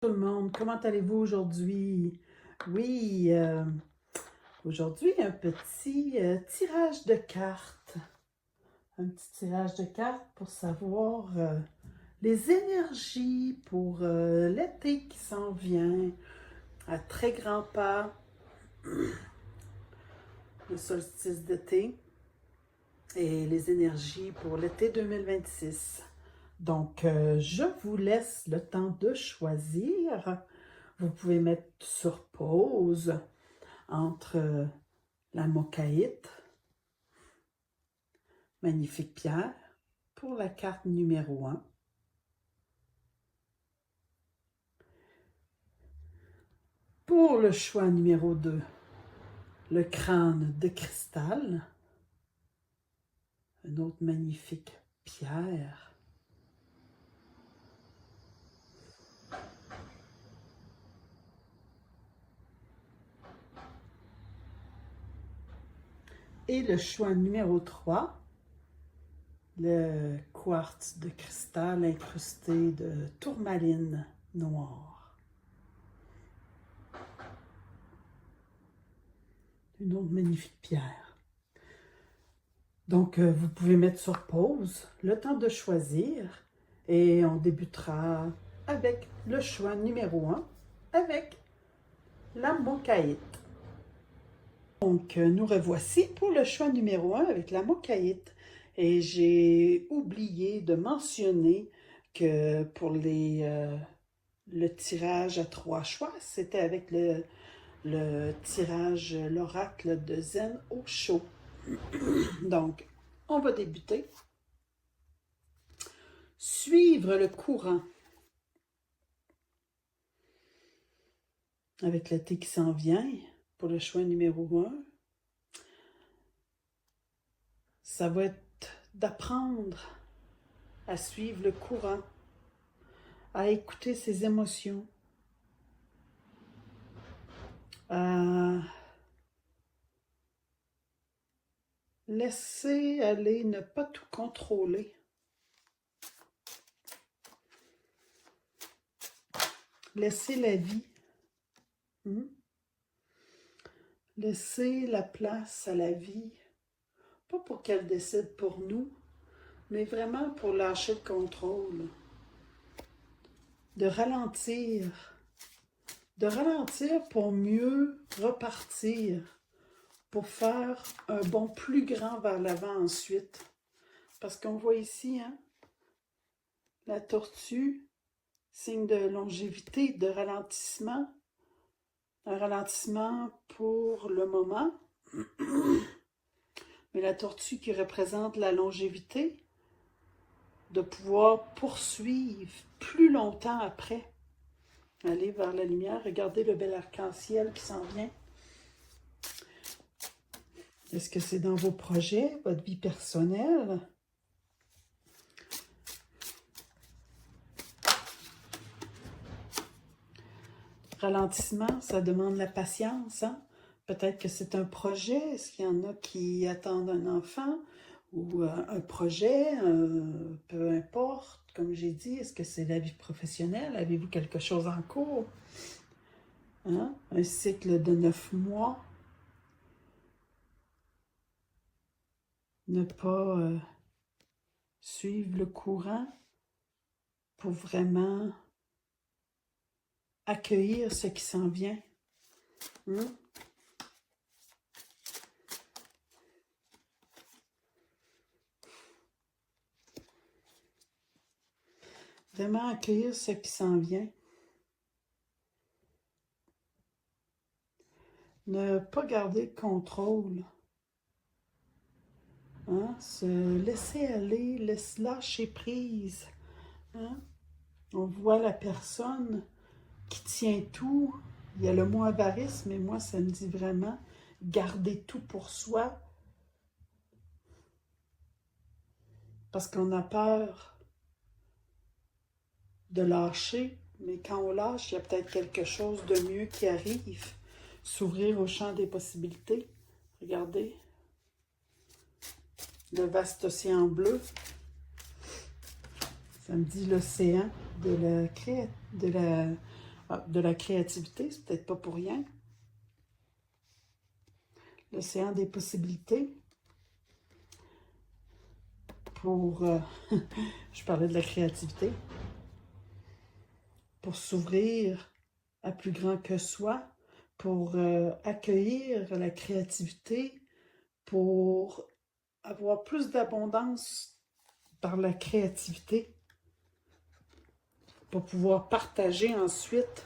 Tout le monde, comment allez-vous aujourd'hui? Oui, aujourd'hui un petit tirage de cartes. Un petit tirage de cartes pour savoir les énergies pour l'été qui s'en vient à très grands pas, le solstice d'été et les énergies pour l'été 2026. Donc, je vous laisse le temps de choisir. Vous pouvez mettre sur pause entre la mocaïte, magnifique pierre, pour la carte numéro 1. Pour le choix numéro 2, le crâne de cristal, une autre magnifique pierre. Et le choix numéro 3, le quartz de cristal incrusté de tourmaline noire. Une autre magnifique pierre. Donc, vous pouvez mettre sur pause le temps de choisir et on débutera avec le choix numéro 1, avec la mocaïte. Donc, nous revoici pour le choix numéro 1 avec la mocaïte. Et j'ai oublié de mentionner que pour le tirage à 3 choix, c'était avec le tirage, l'oracle de Zen Osho. Donc, on va débuter. Suivre le courant. Avec l'été qui s'en vient, pour le choix numéro 1, ça va être d'apprendre à suivre le courant, à écouter ses émotions, à laisser aller, ne pas tout contrôler. Laisser la vie. Laisser la place à la vie. Pas pour qu'elle décide pour nous, mais vraiment pour lâcher le contrôle. De ralentir pour mieux repartir, pour faire un bond plus grand vers l'avant ensuite. Parce qu'on voit ici, hein, la tortue, signe de longévité, de ralentissement. Un ralentissement pour le moment, mais la tortue qui représente la longévité, de pouvoir poursuivre plus longtemps après. Aller vers la lumière, regardez le bel arc-en-ciel qui s'en vient. Est-ce que c'est dans vos projets, votre vie personnelle? Ralentissement, ça demande la patience, hein? Peut-être que c'est un projet. Est-ce qu'il y en a qui attendent un enfant ou un projet, peu importe, comme j'ai dit, est-ce que c'est la vie professionnelle? Avez-vous quelque chose en cours? Hein? Un cycle de 9 mois. Ne pas suivre le courant pour vraiment accueillir ce qui s'en vient. Vraiment accueillir ce qui s'en vient. Ne pas garder le contrôle. Hein? Se laisser aller, lâcher prise. Hein? On voit la personne qui tient tout. Il y a le mot avarice, mais moi, ça me dit vraiment garder tout pour soi. Parce qu'on a peur de lâcher, mais quand on lâche, il y a peut-être quelque chose de mieux qui arrive. S'ouvrir au champ des possibilités. Regardez. Le vaste océan bleu. Ça me dit l'océan de la Ah, de la créativité, c'est peut-être pas pour rien. L'océan des possibilités. Pour, je parlais de la créativité. Pour s'ouvrir à plus grand que soi, pour accueillir la créativité, pour avoir plus d'abondance par la créativité, pour pouvoir partager ensuite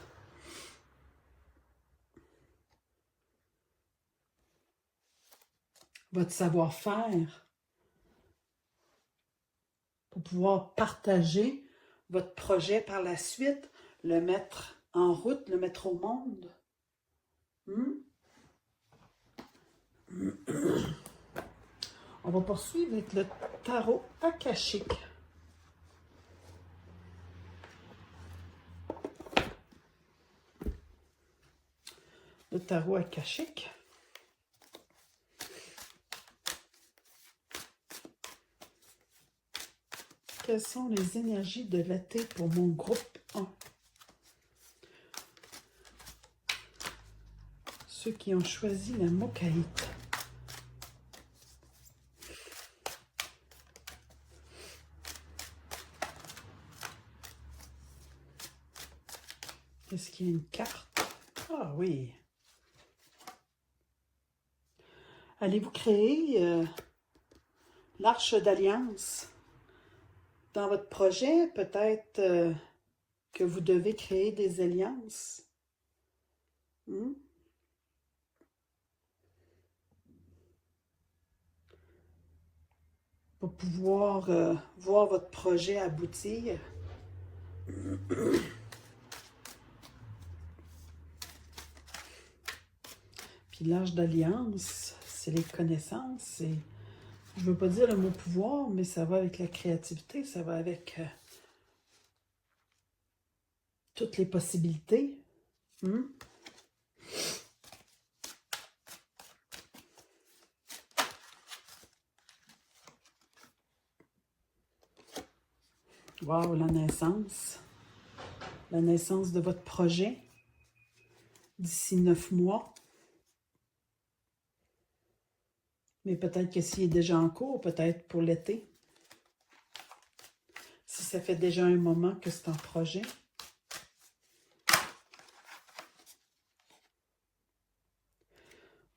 votre savoir-faire, pour pouvoir partager votre projet par la suite, le mettre en route, le mettre au monde. On va poursuivre avec le tarot akashique. Le tarot akashique. Quelles sont les énergies de l'été pour mon groupe 1? Ceux qui ont choisi la mocaïte. Est-ce qu'il y a une carte? Ah oui. Allez-vous créer l'arche d'alliance? Dans votre projet, peut-être que vous devez créer des alliances. Pour pouvoir voir votre projet aboutir. Puis l'arche d'alliance, c'est les connaissances. Je ne veux pas dire le mot pouvoir, mais ça va avec la créativité, ça va avec toutes les possibilités. Wow, la naissance de votre projet d'ici 9 mois. Mais peut-être que s'il est déjà en cours, peut-être pour l'été. Si ça fait déjà un moment que c'est en projet.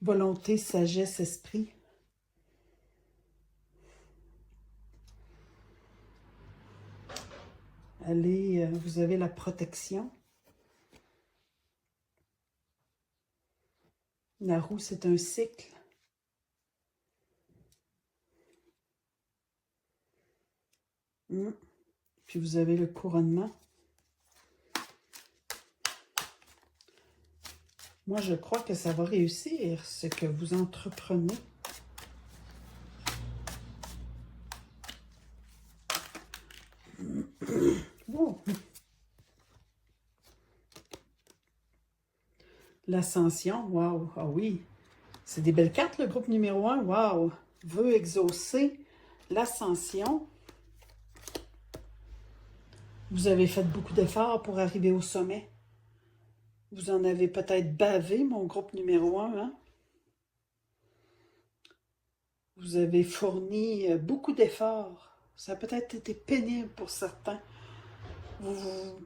Volonté, sagesse, esprit. Allez, vous avez la protection. La roue, c'est un cycle. Puis vous avez le couronnement. Moi, je crois que ça va réussir, ce que vous entreprenez. Oh. L'ascension, wow, ah oui. C'est des belles cartes, le groupe numéro 1, wow. Veut exaucer l'ascension. Vous avez fait beaucoup d'efforts pour arriver au sommet. Vous en avez peut-être bavé, mon groupe numéro 1, hein? Vous avez fourni beaucoup d'efforts. Ça a peut-être été pénible pour certains.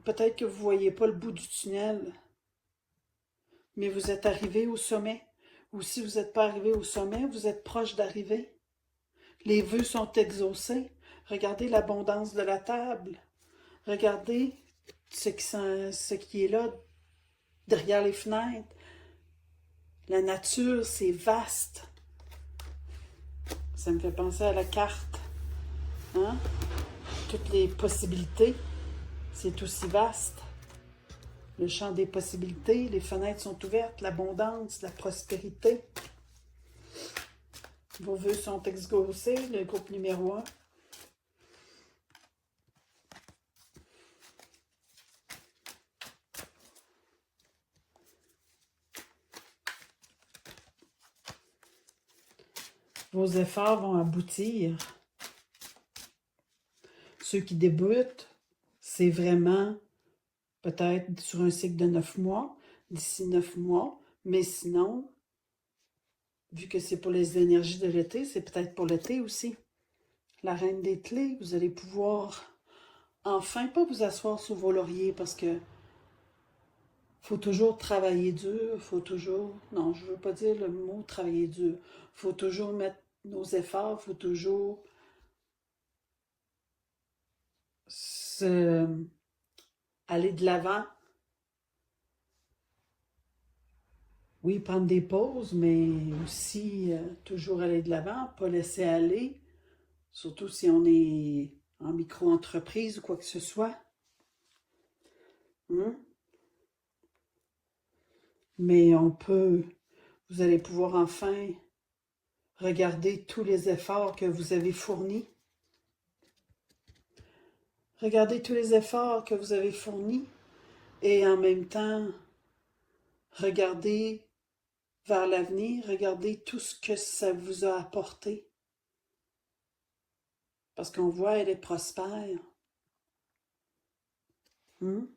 Peut-être que vous ne voyez pas le bout du tunnel, mais vous êtes arrivé au sommet. Ou si vous n'êtes pas arrivé au sommet, vous êtes proche d'arriver. Les vœux sont exaucés. Regardez l'abondance de la table. Regardez ce qui est là derrière les fenêtres. La nature, c'est vaste. Ça me fait penser à la carte. Hein? Toutes les possibilités, c'est aussi vaste. Le champ des possibilités, les fenêtres sont ouvertes, l'abondance, la prospérité. Vos vœux sont exaucés, le groupe numéro 1. Vos efforts vont aboutir. Ceux qui débutent, c'est vraiment peut-être sur un cycle de 9 mois, d'ici 9 mois, mais sinon, vu que c'est pour les énergies de l'été, c'est peut-être pour l'été aussi. La reine des clés, vous allez pouvoir enfin pas vous asseoir sur vos lauriers parce que faut toujours travailler dur, faut toujours... Non, je veux pas dire le mot travailler dur. Faut toujours mettre nos efforts, faut toujours aller de l'avant. Oui, prendre des pauses, mais aussi toujours aller de l'avant, pas laisser aller, surtout si on est en micro-entreprise ou quoi que ce soit. Hein? Mais vous allez pouvoir enfin regarder tous les efforts que vous avez fournis. Regardez tous les efforts que vous avez fournis et en même temps, regardez vers l'avenir, regardez tout ce que ça vous a apporté. Parce qu'on voit, elle est prospère. Elle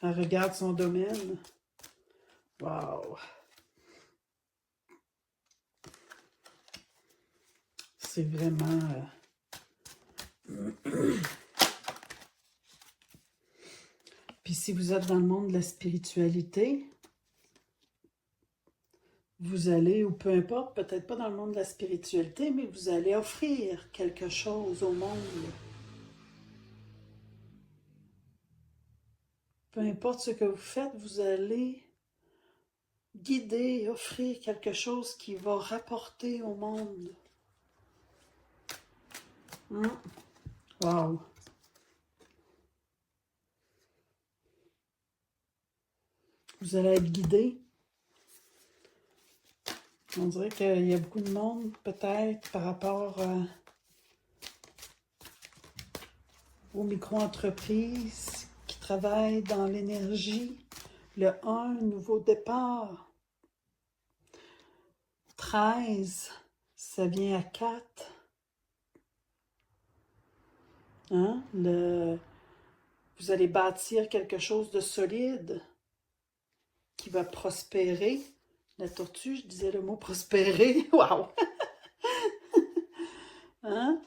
regarde son domaine. Wow! C'est vraiment... Puis si vous êtes dans le monde de la spiritualité, vous allez, ou peu importe, peut-être pas dans le monde de la spiritualité, mais vous allez offrir quelque chose au monde. Peu importe ce que vous faites, vous allez guider, offrir quelque chose qui va rapporter au monde. Wow! Vous allez être guidé. On dirait qu'il y a beaucoup de monde, peut-être, par rapport aux micro-entreprises qui travaillent dans l'énergie. Le 1, nouveau départ. 13, ça vient à 4. Hein? Vous allez bâtir quelque chose de solide qui va prospérer. La tortue, je disais le mot prospérer. Wow! Hein?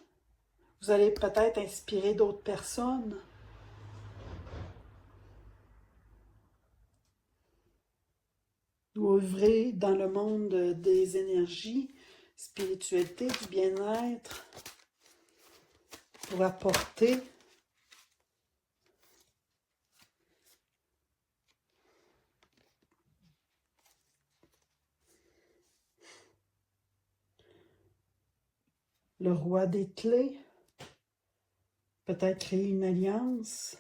Vous allez peut-être inspirer d'autres personnes. Ou œuvrer dans le monde des énergies, spiritualité, du bien-être, pour apporter le roi des clés, peut-être créer une alliance.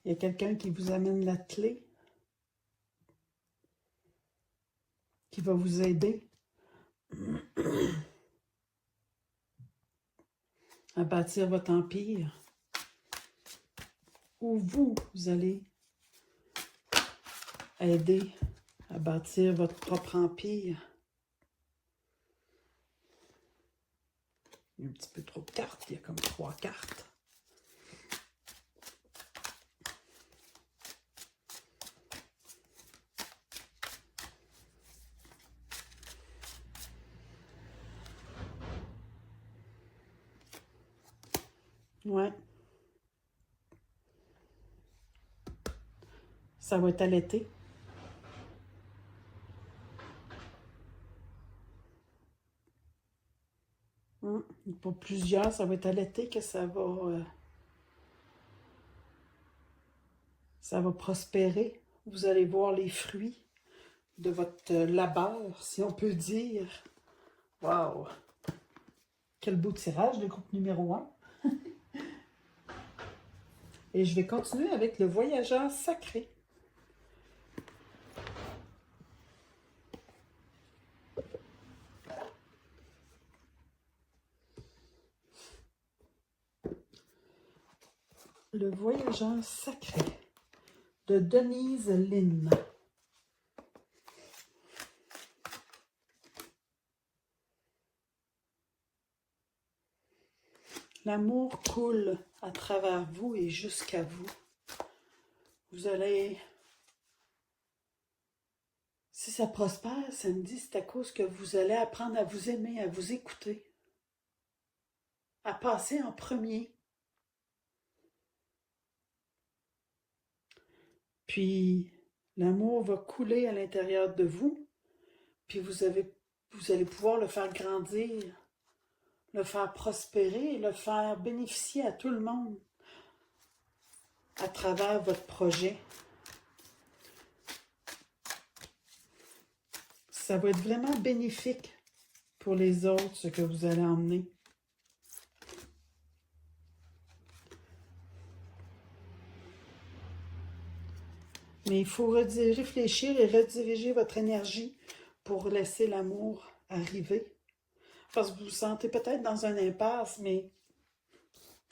Il y a quelqu'un qui vous amène la clé, qui va vous aider à bâtir votre empire. Ou vous allez aider à bâtir votre propre empire. Il y a un petit peu trop de cartes, il y a comme 3 cartes. Ouais. Ça va être à l'été. Pour plusieurs, ça va être à l'été que ça va prospérer. Vous allez voir les fruits de votre labeur, si on peut dire. Wow! Quel beau tirage de groupe numéro 1. Et je vais continuer avec le voyageur sacré. Le voyageur sacré de Denise Lynn. L'amour coule à travers vous et jusqu'à vous. Vous allez, si ça prospère, samedi, c'est à cause que vous allez apprendre à vous aimer, à vous écouter, à passer en premier. Puis l'amour va couler à l'intérieur de vous, puis vous allez pouvoir le faire grandir, le faire prospérer, le faire bénéficier à tout le monde à travers votre projet. Ça va être vraiment bénéfique pour les autres, ce que vous allez emmener. Mais il faut réfléchir et rediriger votre énergie pour laisser l'amour arriver. Parce que vous vous sentez peut-être dans un impasse, mais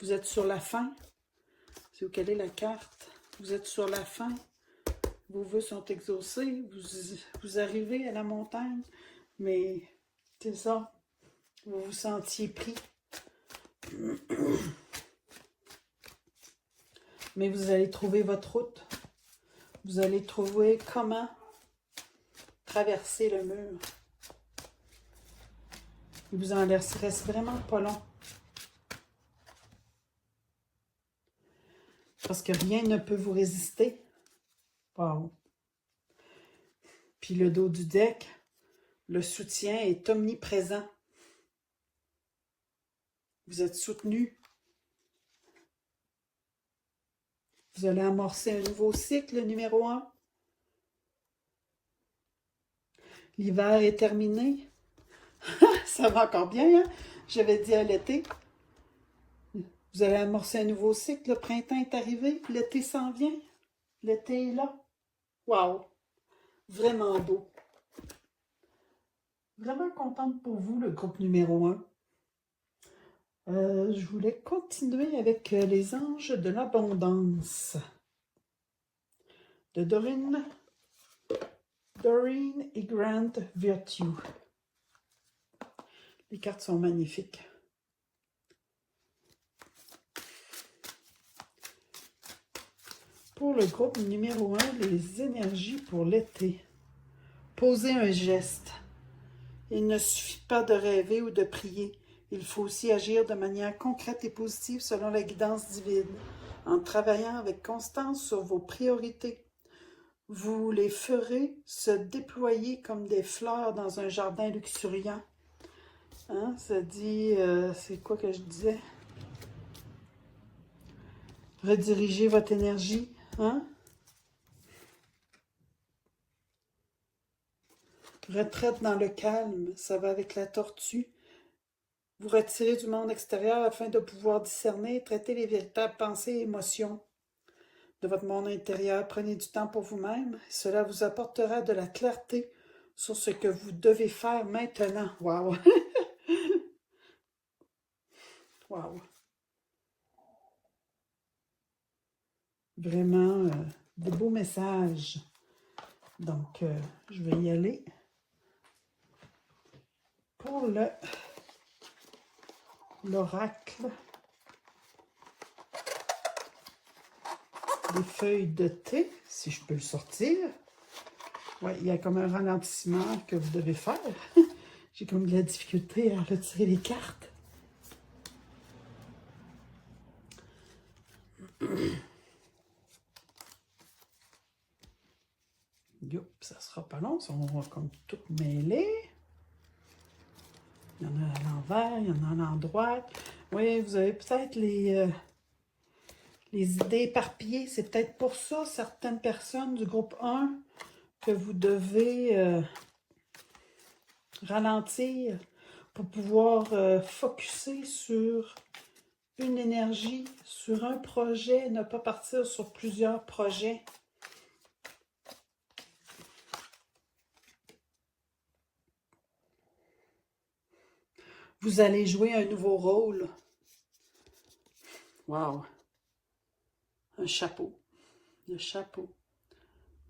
vous êtes sur la fin. Si vous calez la carte, vous êtes sur la fin. Vos vœux sont exaucés. Vous arrivez à la montagne, mais c'est ça. Vous vous sentiez pris. Mais vous allez trouver votre route. Vous allez trouver comment traverser le mur. Il vous en reste vraiment pas long. Parce que rien ne peut vous résister. Wow. Puis le dos du deck, le soutien est omniprésent. Vous êtes soutenu. Vous allez amorcer un nouveau cycle, numéro 1. L'hiver est terminé. Ça va encore bien, hein? J'avais dit à l'été. Vous allez amorcer un nouveau cycle. Le printemps est arrivé. L'été s'en vient. L'été est là. Wow! Vraiment beau. Vraiment contente pour vous, le groupe numéro 1. Je voulais continuer avec les anges de l'abondance de Doreen et Grant Virtue. Les cartes sont magnifiques. Pour le groupe numéro 1, les énergies pour l'été. Posez un geste. Il ne suffit pas de rêver ou de prier. Il faut aussi agir de manière concrète et positive selon la guidance divine, en travaillant avec constance sur vos priorités. Vous les ferez se déployer comme des fleurs dans un jardin luxuriant. Hein? Ça dit, c'est quoi que je disais? Redirigez votre énergie. Hein? Retraite dans le calme, ça va avec la tortue. Vous retirez du monde extérieur afin de pouvoir discerner et traiter les véritables pensées et émotions de votre monde intérieur. Prenez du temps pour vous-même. Cela vous apportera de la clarté sur ce que vous devez faire maintenant. Wow! Wow! Vraiment, des beaux messages. Donc, je vais y aller pour l'oracle des feuilles de thé, si je peux le sortir. Oui, il y a comme un ralentissement que vous devez faire. J'ai comme de la difficulté à retirer les cartes. Youp, ça sera pas long, on va comme tout mêler. Il y en a à l'envers, il y en a à l'endroit. Oui, vous avez peut-être les idées éparpillées. C'est peut-être pour ça, certaines personnes du groupe 1, que vous devez ralentir pour pouvoir focusser sur une énergie, sur un projet, ne pas partir sur plusieurs projets. Vous allez jouer un nouveau rôle. Wow! Un chapeau. Le chapeau.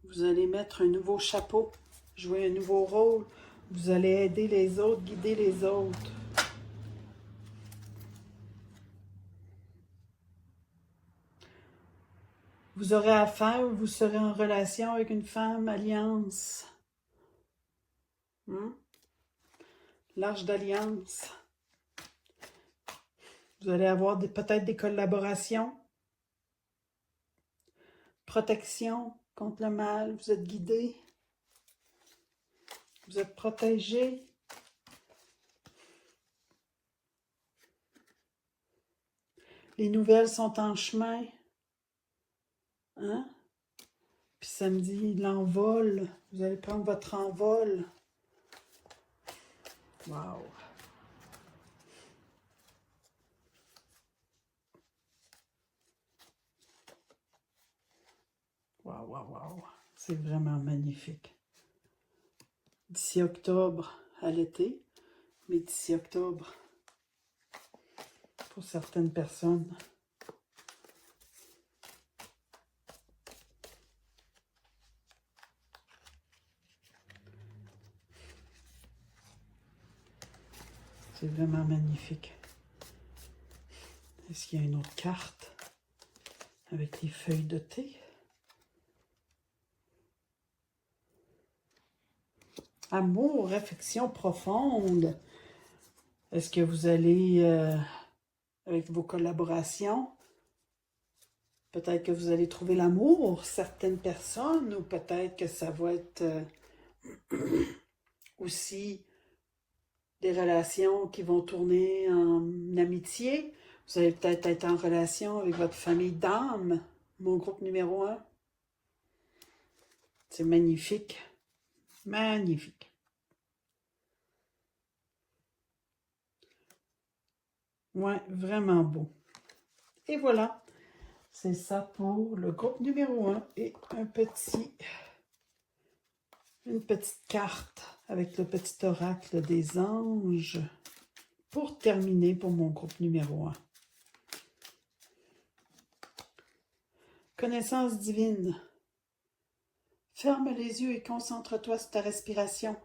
Vous allez mettre un nouveau chapeau, jouer un nouveau rôle. Vous allez aider les autres, guider les autres. Vous aurez affaire ou vous serez en relation avec une femme, alliance. L'Arche d'alliance. Vous allez avoir peut-être des collaborations. Protection contre le mal. Vous êtes guidé. Vous êtes protégé. Les nouvelles sont en chemin. Hein? Puis samedi, l'envol. Vous allez prendre votre envol. Wow! Wow, wow, wow! C'est vraiment magnifique. D'ici octobre à l'été, mais d'ici octobre, pour certaines personnes. C'est vraiment magnifique. Est-ce qu'il y a une autre carte avec les feuilles de thé? Amour, affection profonde. Est-ce que vous allez, avec vos collaborations, peut-être que vous allez trouver l'amour, certaines personnes, ou peut-être que ça va être aussi des relations qui vont tourner en amitié. Vous allez peut-être être en relation avec votre famille d'âme, mon groupe numéro 1. C'est magnifique. Magnifique. Ouais, vraiment beau. Et voilà, c'est ça pour le groupe numéro 1 et une petite carte avec le petit oracle des anges pour terminer pour mon groupe numéro 1. Connaissance divine. Ferme les yeux et concentre-toi sur ta respiration.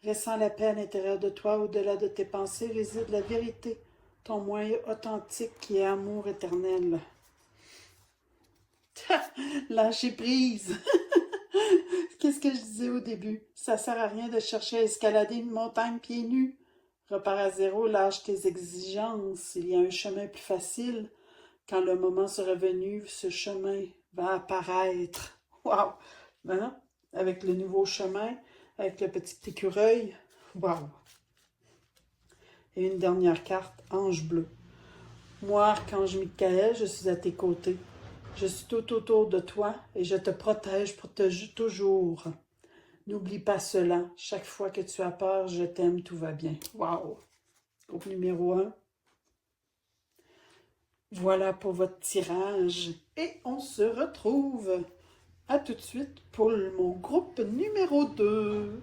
Ressens la paix à l'intérieur de toi, au-delà de tes pensées réside la vérité, ton moyen authentique qui est amour éternel. Lâcher prise. Qu'est-ce que je disais au début? Ça sert à rien de chercher à escalader une montagne pieds nus. Repars à zéro, lâche tes exigences. Il y a un chemin plus facile. Quand le moment sera venu, ce chemin va apparaître. Wow! Hein? Avec le nouveau chemin, avec le petit écureuil. Wow! Et une dernière carte, ange bleu. Moi, archange Michael, je suis à tes côtés. Je suis tout autour de toi et je te protège toujours. N'oublie pas cela. Chaque fois que tu as peur, je t'aime, tout va bien. Wow! Groupe numéro 1. Voilà pour votre tirage. Et on se retrouve. À tout de suite pour mon groupe numéro 2.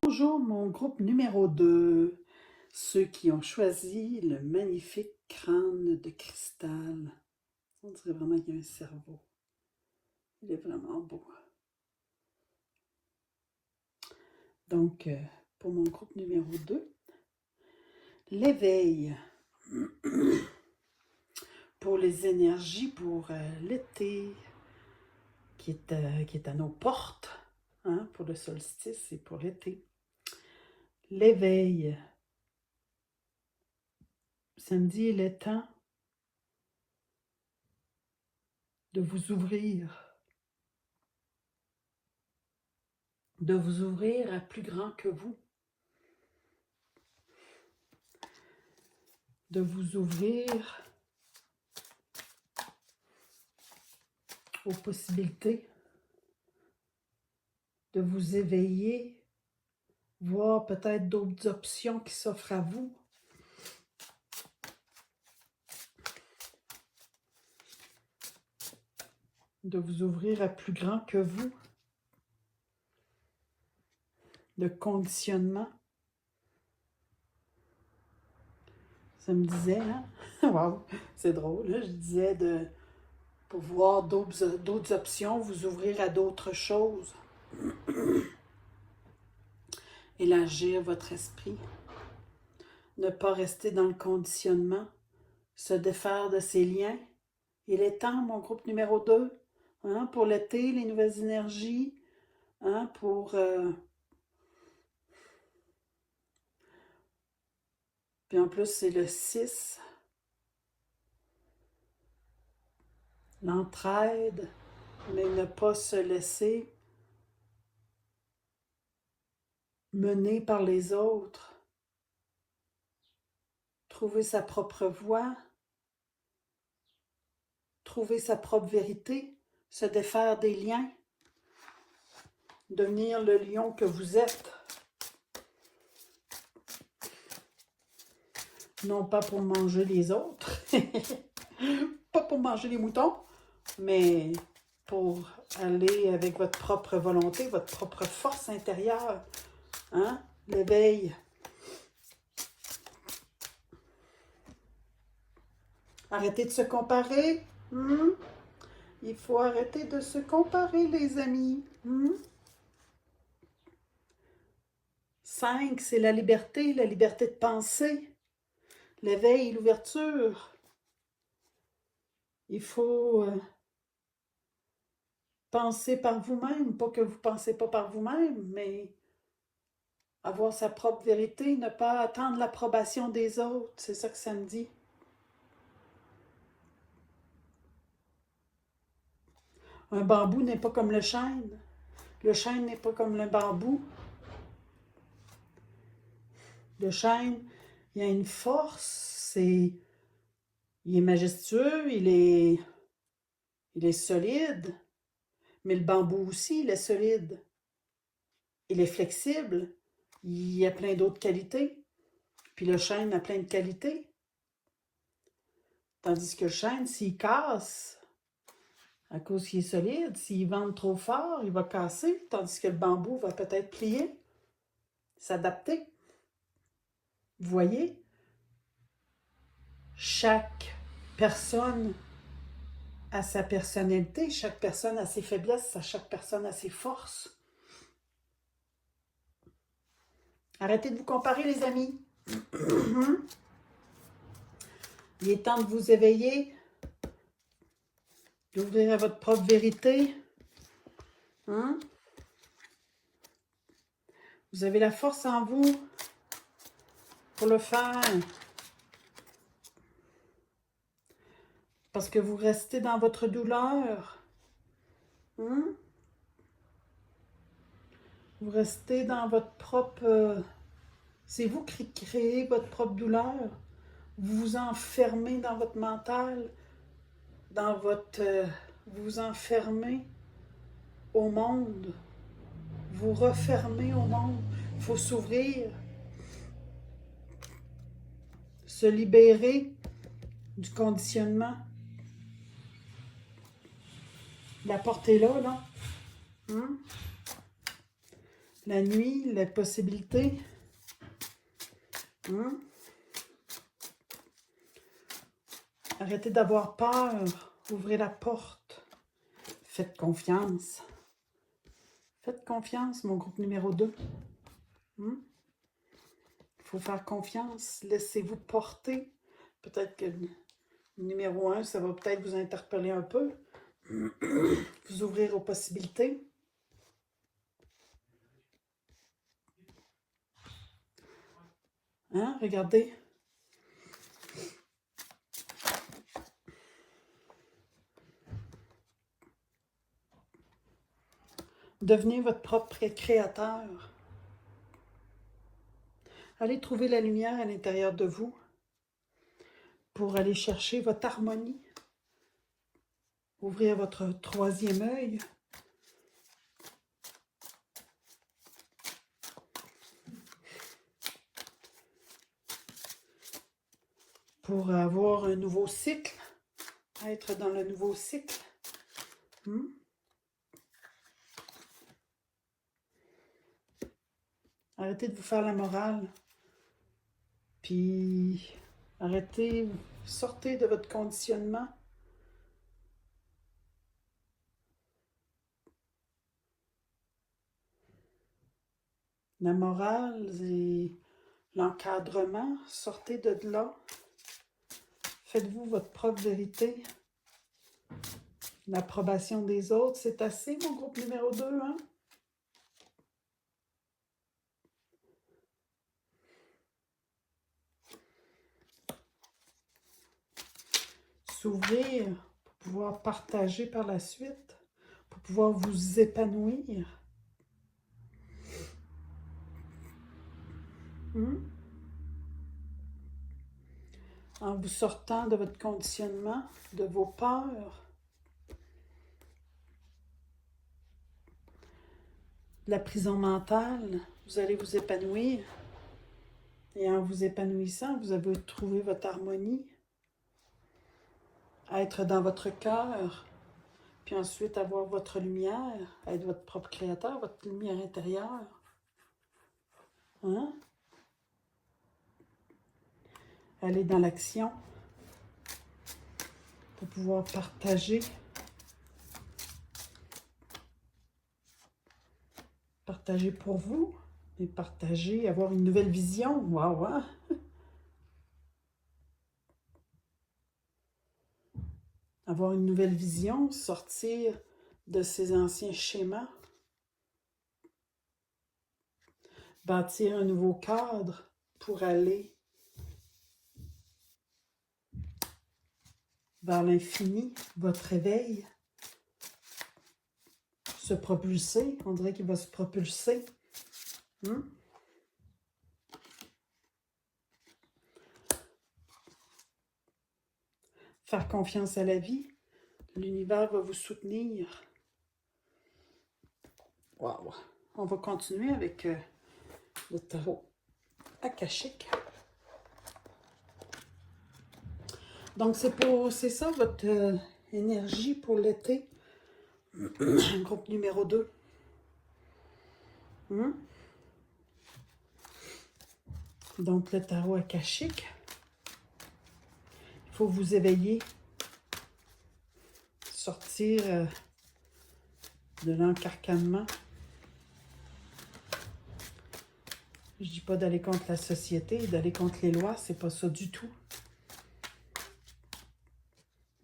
Bonjour mon groupe numéro 2. Ceux qui ont choisi le magnifique crâne de cristal. On dirait vraiment qu'il y a un cerveau. Il est vraiment beau. Donc, pour mon groupe numéro 2, l'éveil. Pour les énergies, pour l'été qui est à nos portes, hein, pour le solstice et pour l'été. L'éveil. Samedi, il est temps de vous ouvrir. De vous ouvrir à plus grand que vous. De vous ouvrir aux possibilités. De vous éveiller, voir peut-être d'autres options qui s'offrent à vous. De vous ouvrir à plus grand que vous. De conditionnement. Ça me disait, hein? Wow, c'est drôle, là. Je disais pour voir d'autres options, vous ouvrir à d'autres choses. Élargir votre esprit. Ne pas rester dans le conditionnement. Se défaire de ses liens Il est temps, mon groupe numéro 2, hein, pour l'été, les nouvelles énergies, hein, pour... Puis en plus, c'est le 6, l'entraide, mais ne pas se laisser mener par les autres. Trouver sa propre voie, trouver sa propre vérité, se défaire des liens, devenir le lion que vous êtes. Non pas pour manger les autres, pas pour manger les moutons, mais pour aller avec votre propre volonté, votre propre force intérieure, hein? L'éveil. Arrêtez de se comparer. Il faut arrêter de se comparer, les amis. 5, c'est la liberté de penser. L'éveil, l'ouverture. Il faut penser par vous-même, pas que vous ne pensez pas par vous-même, mais avoir sa propre vérité, ne pas attendre l'approbation des autres, c'est ça que ça me dit. Un bambou n'est pas comme le chêne. Le chêne n'est pas comme le bambou. Le chêne, il a une force, il est majestueux, il est solide, mais le bambou aussi, il est solide. Il est flexible, il a plein d'autres qualités. Puis le chêne a plein de qualités. Tandis que le chêne, s'il casse, à cause qu'il est solide, s'il vente trop fort, il va casser, tandis que le bambou va peut-être plier, s'adapter. Vous voyez? Chaque personne a sa personnalité, chaque personne a ses faiblesses, chaque personne a ses forces. Arrêtez de vous comparer, les amis. Il est temps de vous éveiller, d'ouvrir à votre propre vérité. Vous avez la force en vous pour le faire. Parce que vous restez dans votre douleur. Vous restez dans votre propre... c'est vous qui créez votre propre douleur. Vous vous enfermez dans votre mental, dans votre... vous vous enfermez au monde. Vous refermez au monde. Il faut s'ouvrir. Se libérer du conditionnement. La porte est là, là. La nuit, la possibilité. Arrêtez d'avoir peur. Ouvrez la porte. Faites confiance. Faites confiance, mon groupe numéro 2. Il faut faire confiance. Laissez-vous porter. Peut-être que le numéro 1, ça va peut-être vous interpeller un peu. Vous ouvrir aux possibilités. Hein? Regardez. Devenez votre propre créateur. Allez trouver la lumière à l'intérieur de vous pour aller chercher votre harmonie. Ouvrir votre 3e œil. Pour avoir un nouveau cycle. Être dans le nouveau cycle. Arrêtez de vous faire la morale. Puis, arrêtez, sortez de votre conditionnement. La morale et l'encadrement, sortez de là. Faites-vous votre propre vérité. L'approbation des autres, c'est assez, mon groupe numéro 2, hein? S'ouvrir pour pouvoir partager par la suite, pour pouvoir vous épanouir. En vous sortant de votre conditionnement, de vos peurs, de la prison mentale, vous allez vous épanouir. Et en vous épanouissant, vous avez trouvé votre harmonie, être dans votre cœur, puis ensuite avoir votre lumière, être votre propre créateur, votre lumière intérieure. Hein? Aller dans l'action pour pouvoir partager. Partager pour vous, et partager, avoir une nouvelle vision. Waouh! Hein? Avoir une nouvelle vision, sortir de ces anciens schémas, bâtir un nouveau cadre pour aller vers l'infini, votre réveil, se propulser, on dirait qu'il va se propulser. Faire confiance à la vie, l'univers va vous soutenir. Wow! On va continuer avec le tarot akashique. Donc, c'est ça votre énergie pour l'été. Groupe numéro 2. Donc, le tarot akashique. Il faut vous éveiller. Sortir de l'encarcanement. Je dis pas d'aller contre la société, d'aller contre les lois, c'est pas ça du tout.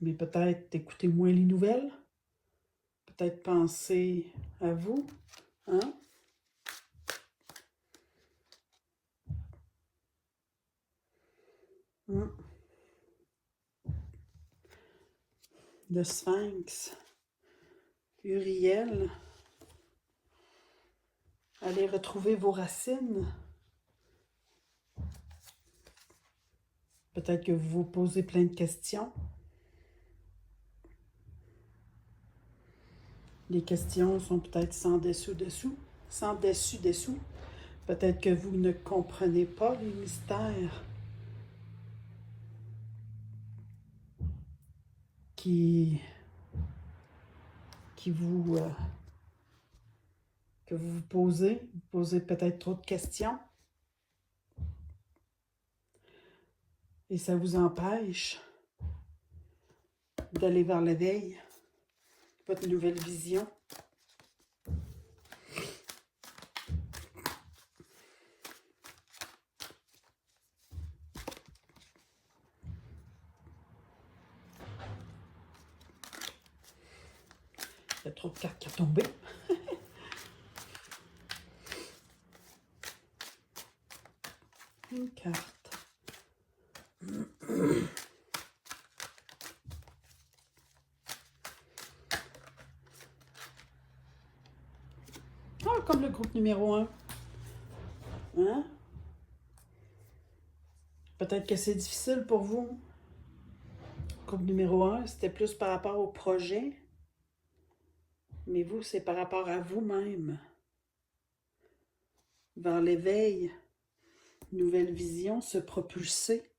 Mais peut-être écouter moins les nouvelles. Peut-être penser à vous. Hein? Le Sphinx. Uriel. Allez retrouver vos racines. Peut-être que vous vous posez plein de questions. Les questions sont peut-être sans dessus-dessous. Sans dessus-dessous. Peut-être que vous ne comprenez pas les mystères qui vous que vous posez. Vous posez peut-être trop de questions. Et ça vous empêche d'aller vers l'éveil, votre nouvelle vision. Il y a trop de cartes qui sont tombées. Une carte. Ah, comme le groupe numéro 1. Hein? Peut-être que c'est difficile pour vous. Groupe numéro 1, c'était plus par rapport au projet. Mais vous, c'est par rapport à vous-même. Vers l'éveil, nouvelle vision, se propulser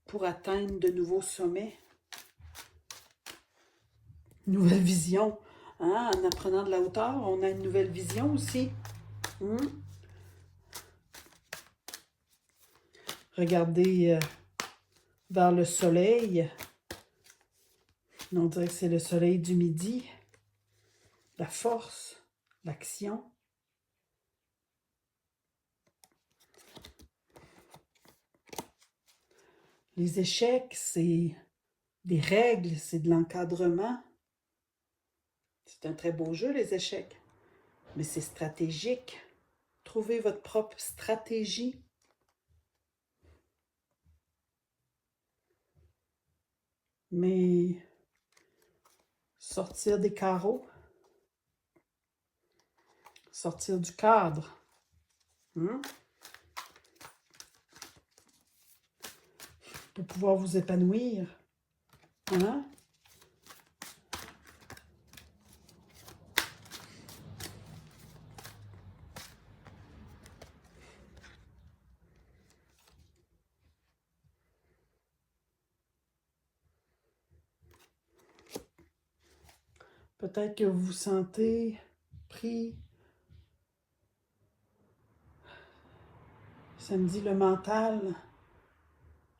pour atteindre de nouveaux sommets. Nouvelle vision. Hein? En apprenant de la hauteur, on a une nouvelle vision aussi. Regardez vers le soleil. On dirait que c'est le soleil du midi. La force, l'action. Les échecs, c'est des règles, c'est de l'encadrement. C'est un très beau jeu, les échecs, mais c'est stratégique. Trouvez votre propre stratégie. Mais sortir des carreaux, sortir du cadre, pour pouvoir vous épanouir. Hein? Peut-être que vous vous sentez pris. Ça me dit le mental,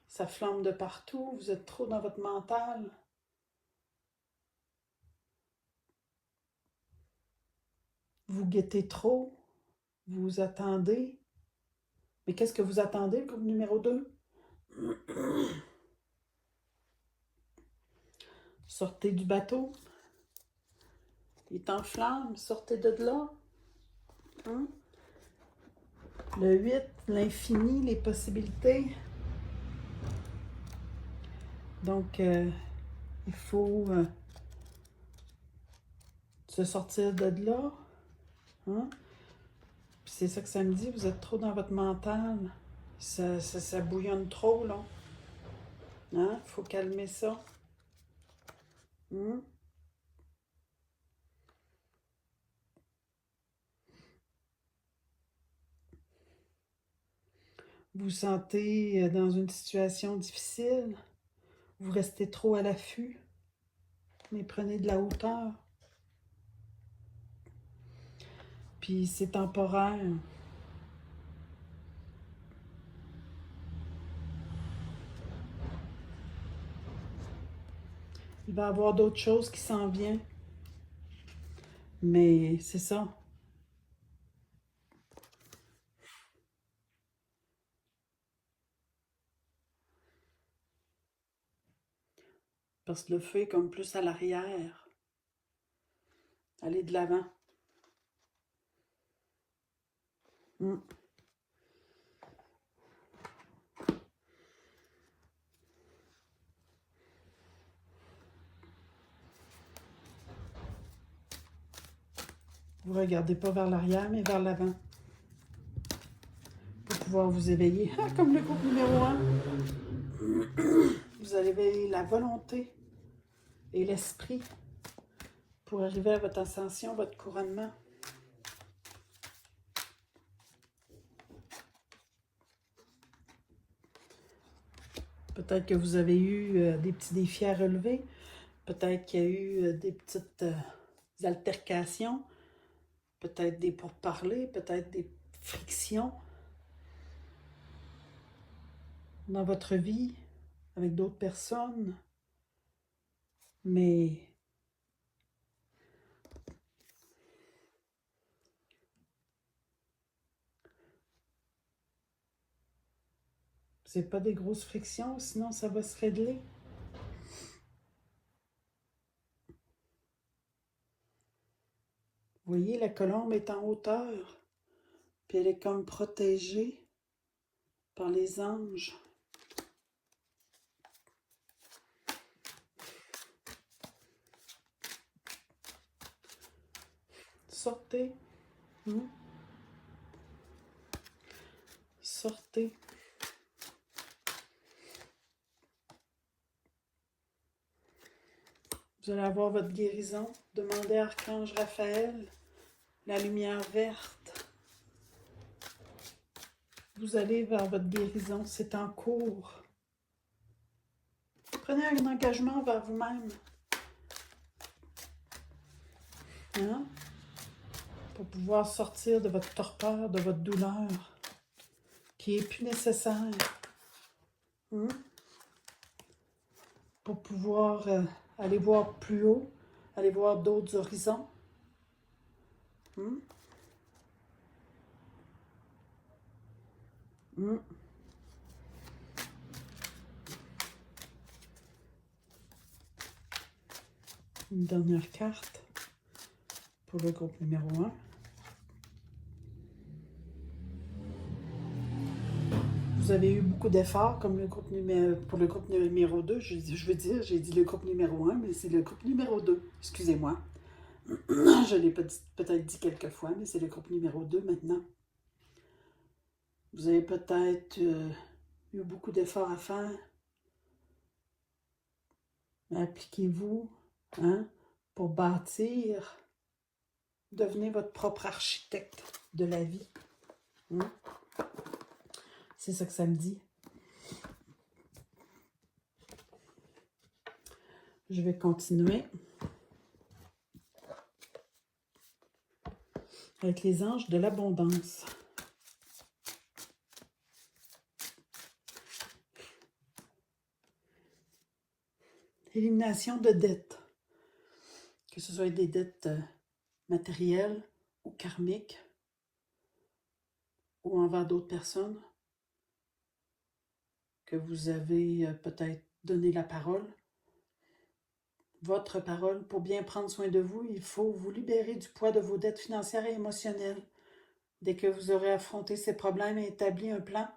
ça flambe de partout, vous êtes trop dans votre mental. Vous guettez trop, vous attendez. Mais qu'est-ce que vous attendez comme numéro 2? Sortez du bateau. Il est en flammes, sortez de là. Hein? Le 8, l'infini, les possibilités. Donc, il faut se sortir de là. Hein? Puis c'est ça que ça me dit, vous êtes trop dans votre mental. Ça bouillonne trop, là. Hein? Faut calmer ça. Hein? Vous vous sentez dans une situation difficile. Vous restez trop à l'affût. Mais prenez de la hauteur. Puis c'est temporaire. Il va y avoir d'autres choses qui s'en viennent. Mais c'est ça. Parce que le feu est comme plus à l'arrière. Allez de l'avant. Hum. Vous ne regardez pas vers l'arrière, mais vers l'avant. Pour pouvoir vous éveiller. Ah, comme le groupe numéro 1. Vous allez éveiller la volonté et l'esprit pour arriver à votre ascension, votre couronnement. Peut-être que vous avez eu des petits défis à relever. Peut-être qu'il y a eu des petites altercations. Peut-être des pourparlers. Peut-être des frictions dans votre vie avec d'autres personnes. Mais c'est pas des grosses frictions, sinon ça va se régler. Vous voyez, la colombe est en hauteur, puis elle est comme protégée par les anges. Sortez. Sortez. Vous allez avoir votre guérison. Demandez à Archange Raphaël la lumière verte. Vous allez vers votre guérison. C'est en cours. Prenez un engagement vers vous-même. Hein? Pour pouvoir sortir de votre torpeur, de votre douleur, qui est plus nécessaire. Hein? Pour pouvoir aller voir plus haut, aller voir d'autres horizons. Hein? Hein? Une dernière carte pour le groupe numéro 1. Vous avez eu beaucoup d'efforts comme pour le groupe numéro 2. Je veux dire, j'ai dit le groupe numéro 1, mais c'est le groupe numéro 2. Excusez-moi. Je l'ai peut-être dit quelques fois, mais c'est le groupe numéro 2 maintenant. Vous avez peut-être eu beaucoup d'efforts à faire. Appliquez-vous pour bâtir, devenez votre propre architecte de la vie. C'est ça que ça me dit. Je vais continuer avec les anges de l'abondance. Élimination de dettes. Que ce soit des dettes matérielles ou karmiques ou envers d'autres personnes que vous avez peut-être donné la parole. Votre parole, pour bien prendre soin de vous, il faut vous libérer du poids de vos dettes financières et émotionnelles. Dès que vous aurez affronté ces problèmes et établi un plan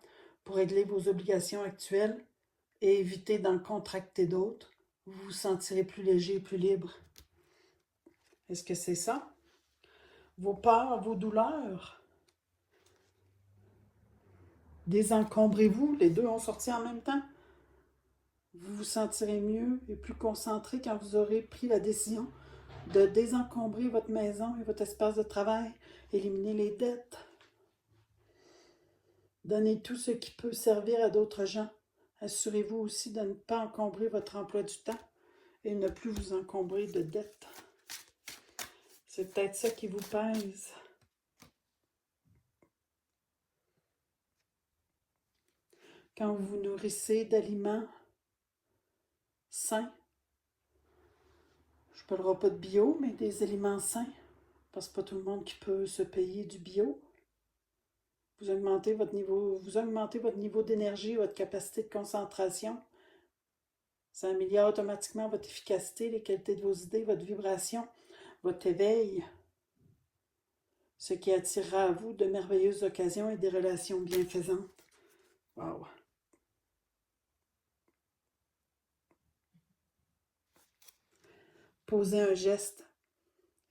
pour régler vos obligations actuelles et éviter d'en contracter d'autres, vous vous sentirez plus léger et plus libre. Est-ce que c'est ça? Vos peurs, vos douleurs? Désencombrez-vous, les deux ont sorti en même temps. Vous vous sentirez mieux et plus concentré quand vous aurez pris la décision de désencombrer votre maison et votre espace de travail, éliminer les dettes. Donnez tout ce qui peut servir à d'autres gens. Assurez-vous aussi de ne pas encombrer votre emploi du temps et ne plus vous encombrer de dettes. C'est peut-être ça qui vous pèse. Quand vous vous nourrissez d'aliments sains, je ne parlerai pas de bio, mais des aliments sains, parce que pas tout le monde qui peut se payer du bio. Vous augmentez votre niveau d'énergie, votre capacité de concentration. Ça améliore automatiquement votre efficacité, les qualités de vos idées, votre vibration, votre éveil, ce qui attirera à vous de merveilleuses occasions et des relations bienfaisantes. Wow! Posez un geste.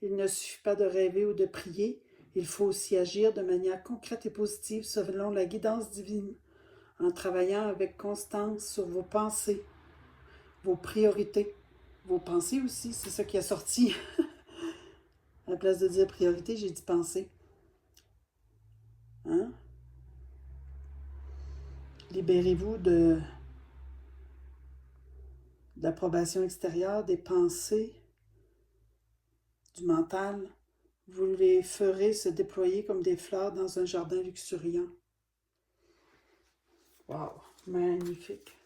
Il ne suffit pas de rêver ou de prier, il faut aussi agir de manière concrète et positive selon la guidance divine, en travaillant avec constance sur vos pensées, vos priorités. Vos pensées aussi, c'est ça qui a sorti. À la place de dire priorité, j'ai dit pensée. Libérez-vous de l'approbation extérieure, des pensées, du mental. Vous les ferez se déployer comme des fleurs dans un jardin luxuriant. Wow! Magnifique!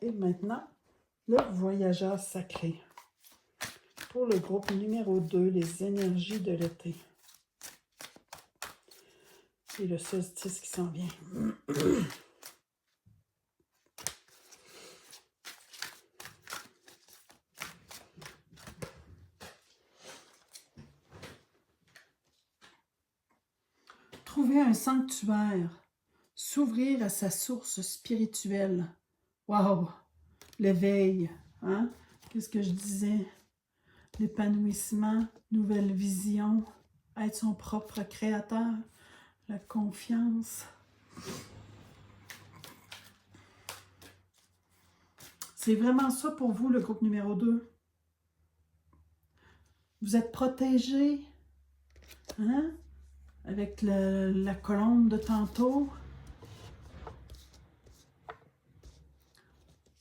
Et maintenant, le voyageur sacré. Pour le groupe numéro 2, les énergies de l'été. Et le solstice qui s'en vient. Trouver un sanctuaire, s'ouvrir à sa source spirituelle. Wow! L'éveil, Qu'est-ce que je disais? L'épanouissement, nouvelle vision, être son propre créateur, la confiance. C'est vraiment ça pour vous, le groupe numéro 2. Vous êtes protégé, avec la colombe de tantôt.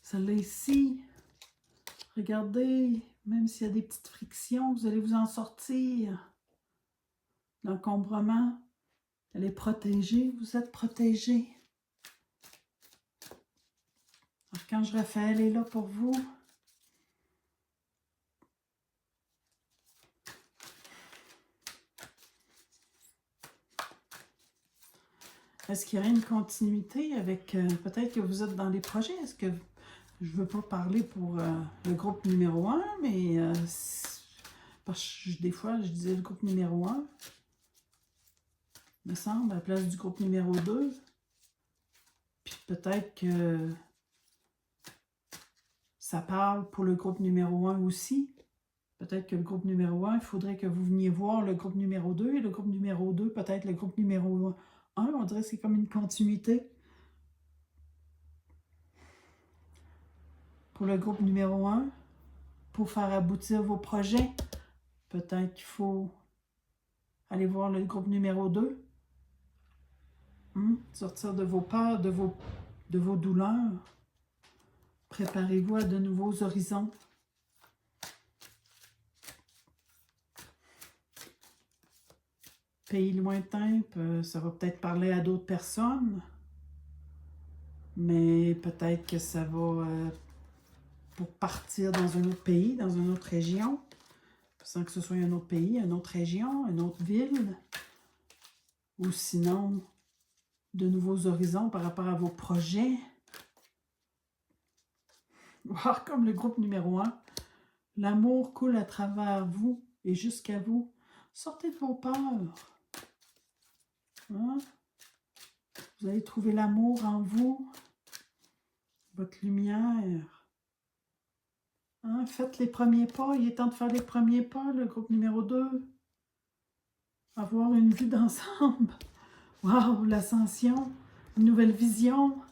Celle-là ici, regardez, même s'il y a des petites frictions, vous allez vous en sortir. L'encombrement, elle est protégée, vous êtes protégé. Archange Raphaël est là pour vous. Est-ce qu'il y aurait une continuité avec... peut-être que vous êtes dans les projets. Est-ce que... Je ne veux pas parler pour le groupe numéro 1, mais parce que des fois, je disais le groupe numéro 1, me semble, à la place du groupe numéro 2. Puis peut-être que ça parle pour le groupe numéro 1 aussi. Peut-être que le groupe numéro 1, il faudrait que vous veniez voir le groupe numéro 2 et le groupe numéro 2, peut-être le groupe numéro 1. On dirait que c'est comme une continuité. Pour le groupe numéro 1, pour faire aboutir vos projets, peut-être qu'il faut aller voir le groupe numéro 2. Sortir de vos peurs, de vos douleurs. Préparez-vous à de nouveaux horizons. Pays lointain, ça va peut-être parler à d'autres personnes, mais peut-être que ça va pour partir dans un autre pays, dans une autre région, sans que ce soit un autre pays, une autre région, une autre ville, ou sinon de nouveaux horizons par rapport à vos projets. Voir comme le groupe numéro 1, l'amour coule à travers vous et jusqu'à vous. Sortez de vos peurs. Hein? Vous allez trouver l'amour en vous, votre lumière. Hein? Faites les premiers pas. Il est temps de faire les premiers pas, le groupe numéro 2. Avoir une vue d'ensemble. Waouh, l'ascension, une nouvelle vision.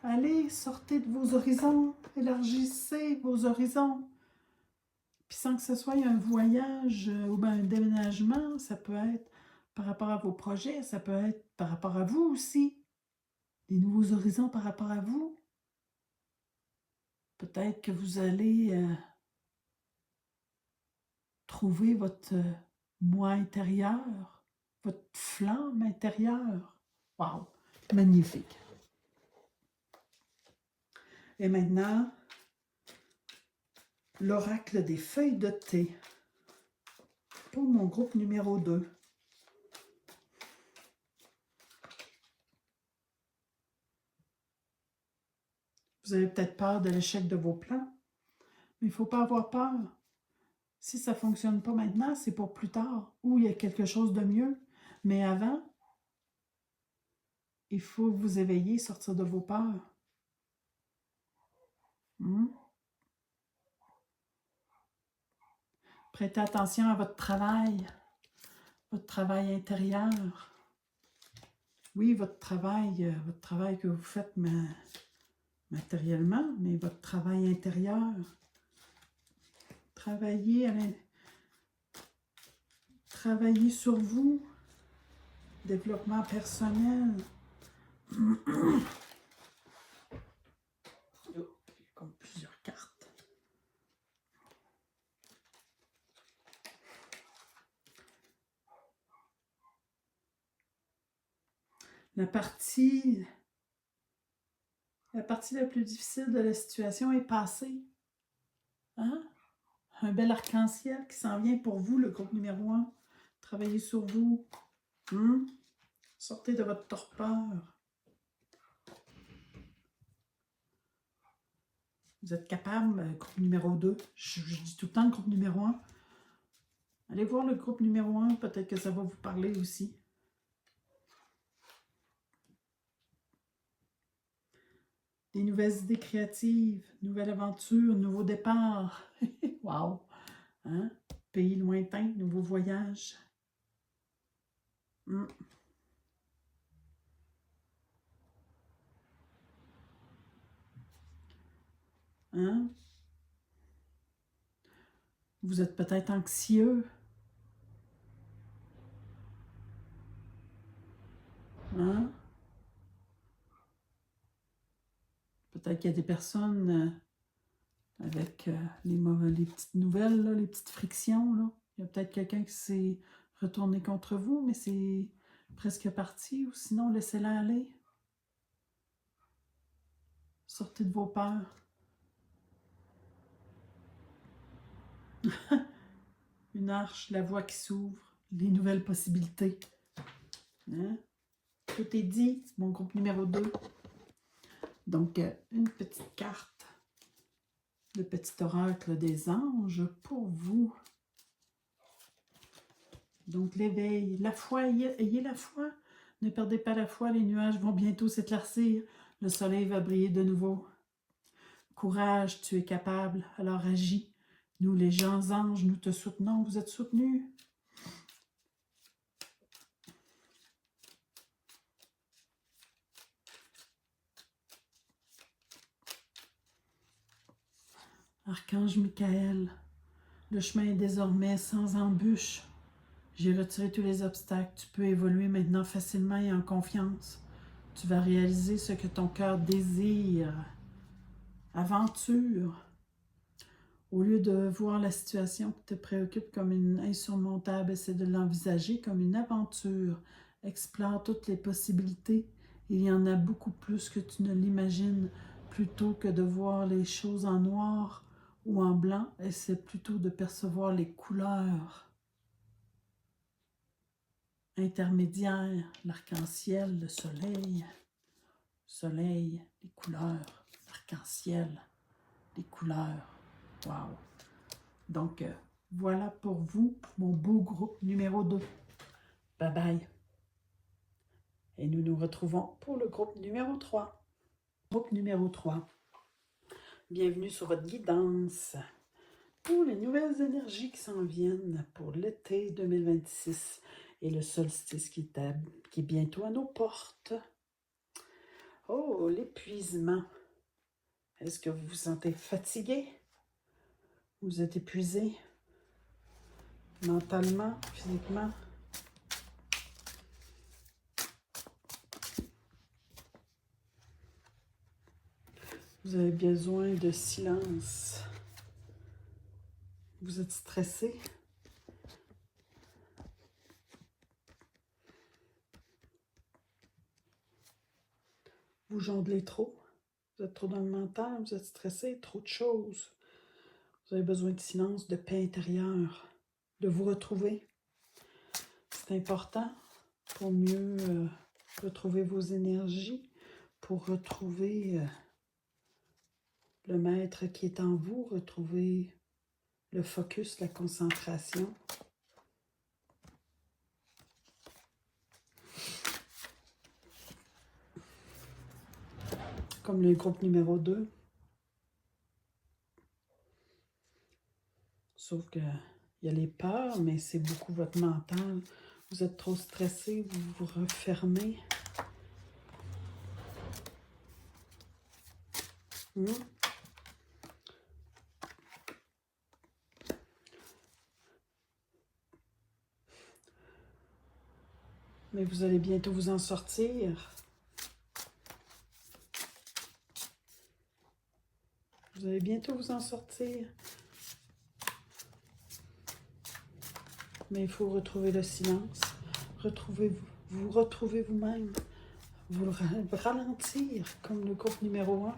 Allez, sortez de vos horizons, élargissez vos horizons. Puis sans que ce soit un voyage ou bien un déménagement, ça peut être par rapport à vos projets, ça peut être par rapport à vous aussi. Des nouveaux horizons par rapport à vous. Peut-être que vous allez trouver votre moi intérieur, votre flamme intérieure. Wow, magnifique. Et maintenant, l'oracle des feuilles de thé pour mon groupe numéro 2. Vous avez peut-être peur de l'échec de vos plans, mais il ne faut pas avoir peur. Si ça ne fonctionne pas maintenant, c'est pour plus tard, ou il y a quelque chose de mieux. Mais avant, il faut vous éveiller, sortir de vos peurs. Prêtez attention à votre travail intérieur. Oui, votre travail que vous faites matériellement, mais votre travail intérieur. Travaillez sur vous. Développement personnel. Comme plusieurs cartes. La partie la plus difficile de la situation est passée. Hein? Un bel arc-en-ciel qui s'en vient pour vous, le groupe numéro 1. Travaillez sur vous. Sortez de votre torpeur. Vous êtes capable, groupe numéro 2. Je dis tout le temps le groupe numéro 1. Allez voir le groupe numéro 1, peut-être que ça va vous parler aussi. Des nouvelles idées créatives, nouvelle aventure, nouveau départ. Wow! Hein? Pays lointain, nouveau voyage. Hein? Vous êtes peut-être anxieux. Hein? Peut-être qu'il y a des personnes avec les petites nouvelles, là, les petites frictions. Là. Il y a peut-être quelqu'un qui s'est retourné contre vous, mais c'est presque parti. Ou sinon, laissez-la aller. Sortez de vos peurs. Une arche, la voie qui s'ouvre, les nouvelles possibilités. Hein? Tout est dit, mon groupe numéro 2. Donc, une petite carte, le petit oracle des anges pour vous. Donc, l'éveil, la foi, ayez la foi. Ne perdez pas la foi, les nuages vont bientôt s'éclaircir. Le soleil va briller de nouveau. Courage, tu es capable, alors agis. Nous, les gens anges, nous te soutenons, vous êtes soutenus. Archange Michael, le chemin est désormais sans embûche. J'ai retiré tous les obstacles. Tu peux évoluer maintenant facilement et en confiance. Tu vas réaliser ce que ton cœur désire. Aventure. Au lieu de voir la situation qui te préoccupe comme une insurmontable, essaie de l'envisager comme une aventure. Explore toutes les possibilités. Il y en a beaucoup plus que tu ne l'imagines. Plutôt que de voir les choses en noir ou en blanc, essaie plutôt de percevoir les couleurs. Intermédiaire, l'arc-en-ciel, le soleil, les couleurs, l'arc-en-ciel, les couleurs. Wow! Donc, voilà pour vous, mon beau groupe numéro 2. Bye bye! Et nous nous retrouvons pour le groupe numéro 3. Groupe numéro 3. Bienvenue sur votre guidance pour les nouvelles énergies qui s'en viennent pour l'été 2026 et le solstice qui est bientôt à nos portes. Oh, l'épuisement. Est-ce que vous vous sentez fatigué? Vous êtes épuisé? Mentalement, physiquement? Vous avez besoin de silence. Vous êtes stressé? Vous jonglez trop? Vous êtes trop dans le mental? Vous êtes stressé? Trop de choses? Vous avez besoin de silence, de paix intérieure, de vous retrouver. C'est important pour mieux retrouver vos énergies, pour retrouver le maître qui est en vous, retrouver le focus, la concentration. Comme le groupe numéro 2. Sauf que il y a les peurs, mais c'est beaucoup votre mental. Vous êtes trop stressé, vous vous refermez. Mais vous allez bientôt vous en sortir. Vous allez bientôt vous en sortir. Mais il faut retrouver le silence. Vous retrouvez vous-même. Vous ralentir comme le groupe numéro 1.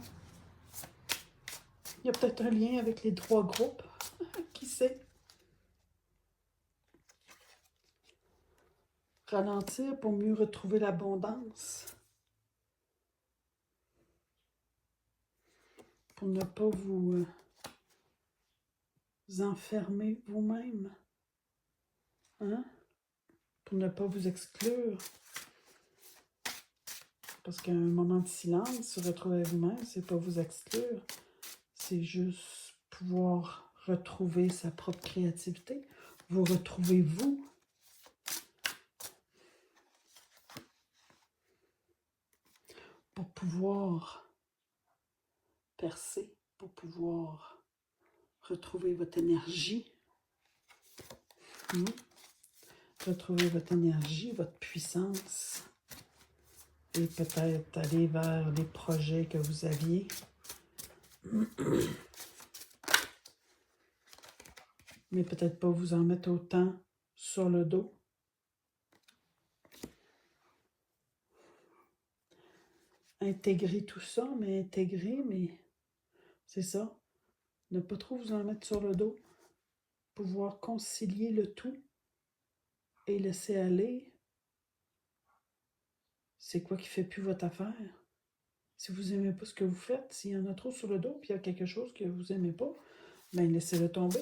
Il y a peut-être un lien avec les 3 groupes. Qui sait? Ralentir pour mieux retrouver l'abondance. Pour ne pas vous enfermer vous-même. Hein? Pour ne pas vous exclure. Parce qu'un moment de silence, se retrouver vous-même, c'est pas vous exclure. C'est juste pouvoir retrouver sa propre créativité. Vous retrouvez vous. Pour pouvoir percer, pour pouvoir retrouver votre énergie. Retrouver votre énergie, votre puissance. Et peut-être aller vers les projets que vous aviez. Mais peut-être pas vous en mettre autant sur le dos. Intégrer tout ça, mais c'est ça. Ne pas trop vous en mettre sur le dos. Pouvoir concilier le tout et laisser aller. c'est quoi qui fait plus votre affaire. Si vous n'aimez pas ce que vous faites, s'il y en a trop sur le dos, puis il y a quelque chose que vous n'aimez pas, bien laissez-le tomber.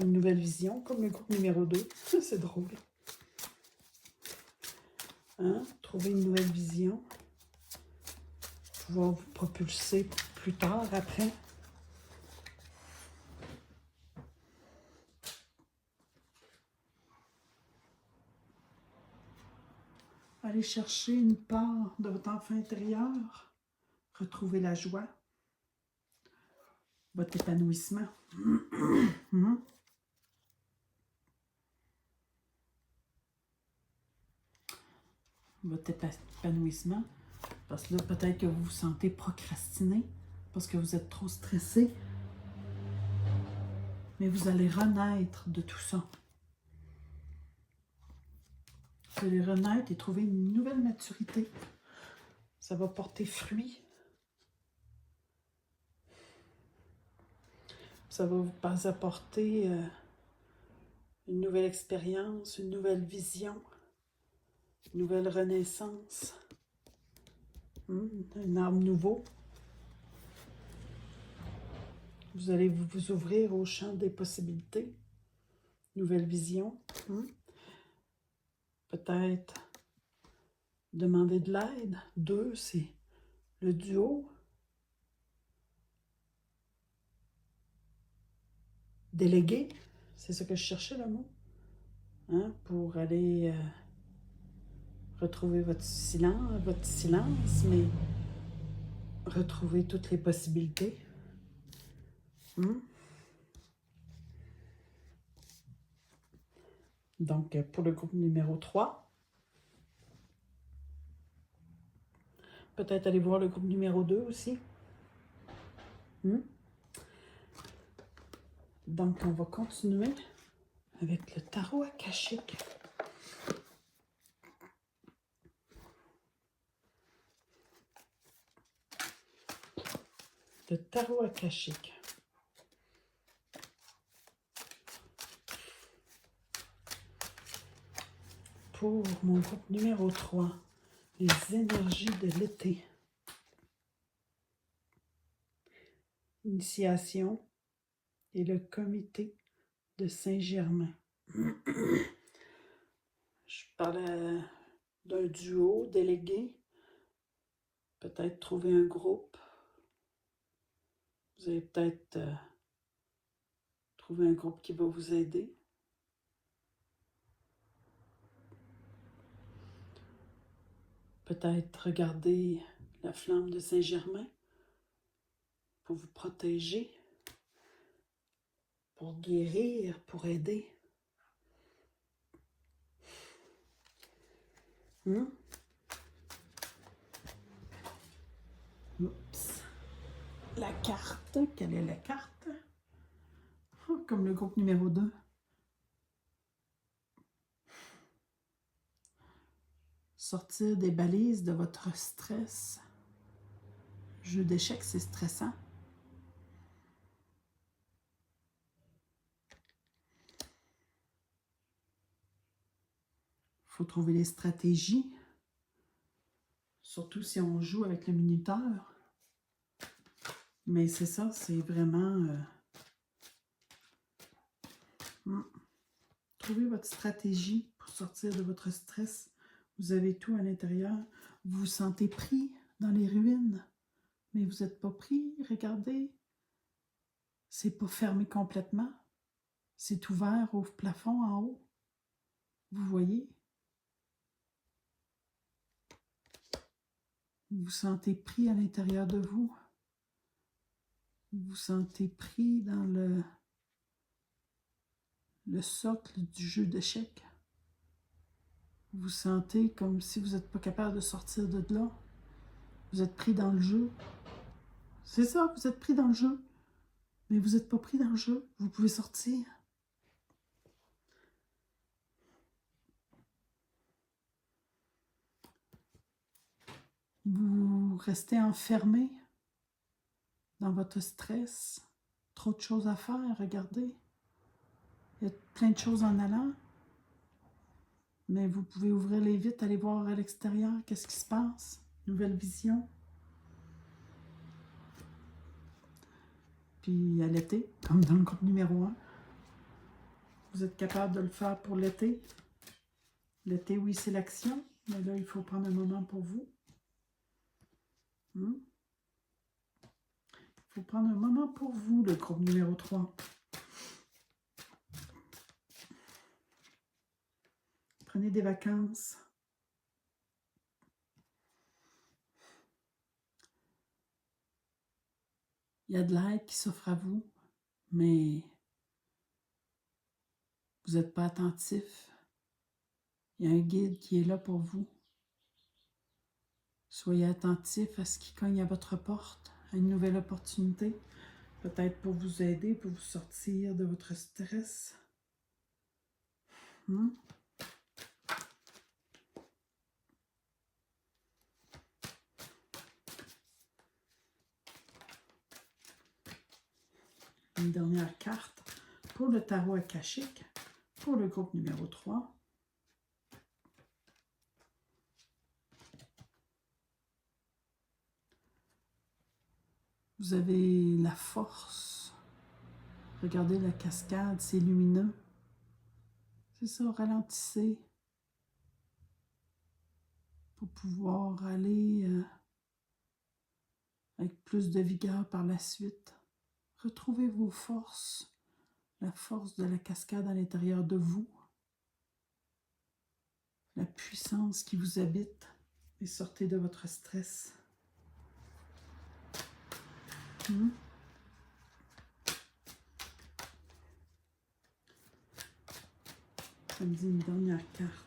Une nouvelle vision, comme le groupe numéro 2. C'est drôle. Hein? Trouver une nouvelle vision. Pouvoir vous propulser plus tard, après. Allez chercher une part de votre enfant intérieur. Retrouver la joie. Votre épanouissement. Votre épanouissement. Parce que là, peut-être que vous vous sentez procrastiner parce que vous êtes trop stressé. Mais vous allez renaître de tout ça. Vous allez renaître et trouver une nouvelle maturité. Ça va porter fruit. Ça va vous apporter une nouvelle expérience, une nouvelle vision, une nouvelle renaissance, un arbre nouveau. Vous allez vous ouvrir au champ des possibilités, nouvelle vision. Peut-être demander de l'aide. 2, c'est le duo. Déléguer, c'est ce que je cherchais le mot. Hein, pour aller retrouver votre silence, mais retrouver toutes les possibilités. Donc, pour le groupe numéro 3, peut-être aller voir le groupe numéro 2 aussi. Donc, on va continuer avec le tarot akashique. Le tarot akashique. Pour mon groupe numéro 3, les énergies de l'été. Initiation et le comité de Saint-Germain. Je parlais d'un duo délégué. Peut-être trouver un groupe. Vous allez peut-être trouver un groupe qui va vous aider. Peut-être regarder la flamme de Saint-Germain pour vous protéger, pour guérir, pour aider. Oups. La carte, quelle est la carte? Oh, comme le groupe numéro 2. Sortir des balises de votre stress. Jeu d'échecs, c'est stressant. Il faut trouver les stratégies. Surtout si on joue avec le minuteur. Mais c'est ça, c'est vraiment... Trouvez votre stratégie pour sortir de votre stress. Vous avez tout à l'intérieur. Vous vous sentez pris dans les ruines. Mais vous n'êtes pas pris. Regardez. C'est pas fermé complètement. C'est ouvert au plafond en haut. Vous voyez? Vous vous sentez pris à l'intérieur de vous. Vous vous sentez pris dans le socle du jeu d'échecs. Vous vous sentez comme si vous n'êtes pas capable de sortir de là. Vous êtes pris dans le jeu. C'est ça, vous êtes pris dans le jeu. Mais vous n'êtes pas pris dans le jeu. Vous pouvez sortir. Vous restez enfermé dans votre stress. Trop de choses à faire, regardez. Il y a plein de choses en allant, mais vous pouvez ouvrir les vitres, aller voir à l'extérieur qu'est-ce qui se passe. Nouvelle vision. Puis à l'été, comme dans le groupe numéro 1, vous êtes capable de le faire pour l'été. L'été, oui, c'est l'action, mais là, il faut prendre un moment pour vous. Il faut prendre un moment pour vous, le groupe numéro 3. Prenez des vacances. Il y a de l'aide qui s'offre à vous, mais vous n'êtes pas attentif. Il y a un guide qui est là pour vous. Soyez attentif à ce qui cogne à votre porte, à une nouvelle opportunité, peut-être pour vous aider, pour vous sortir de votre stress. Une dernière carte pour le tarot akashique, pour le groupe numéro 3. Vous avez la force. Regardez la cascade, c'est lumineux. C'est ça, ralentissez pour pouvoir aller avec plus de vigueur par la suite. Retrouvez vos forces, la force de la cascade à l'intérieur de vous, la puissance qui vous habite et sortez de votre stress. Ça me dit une dernière carte.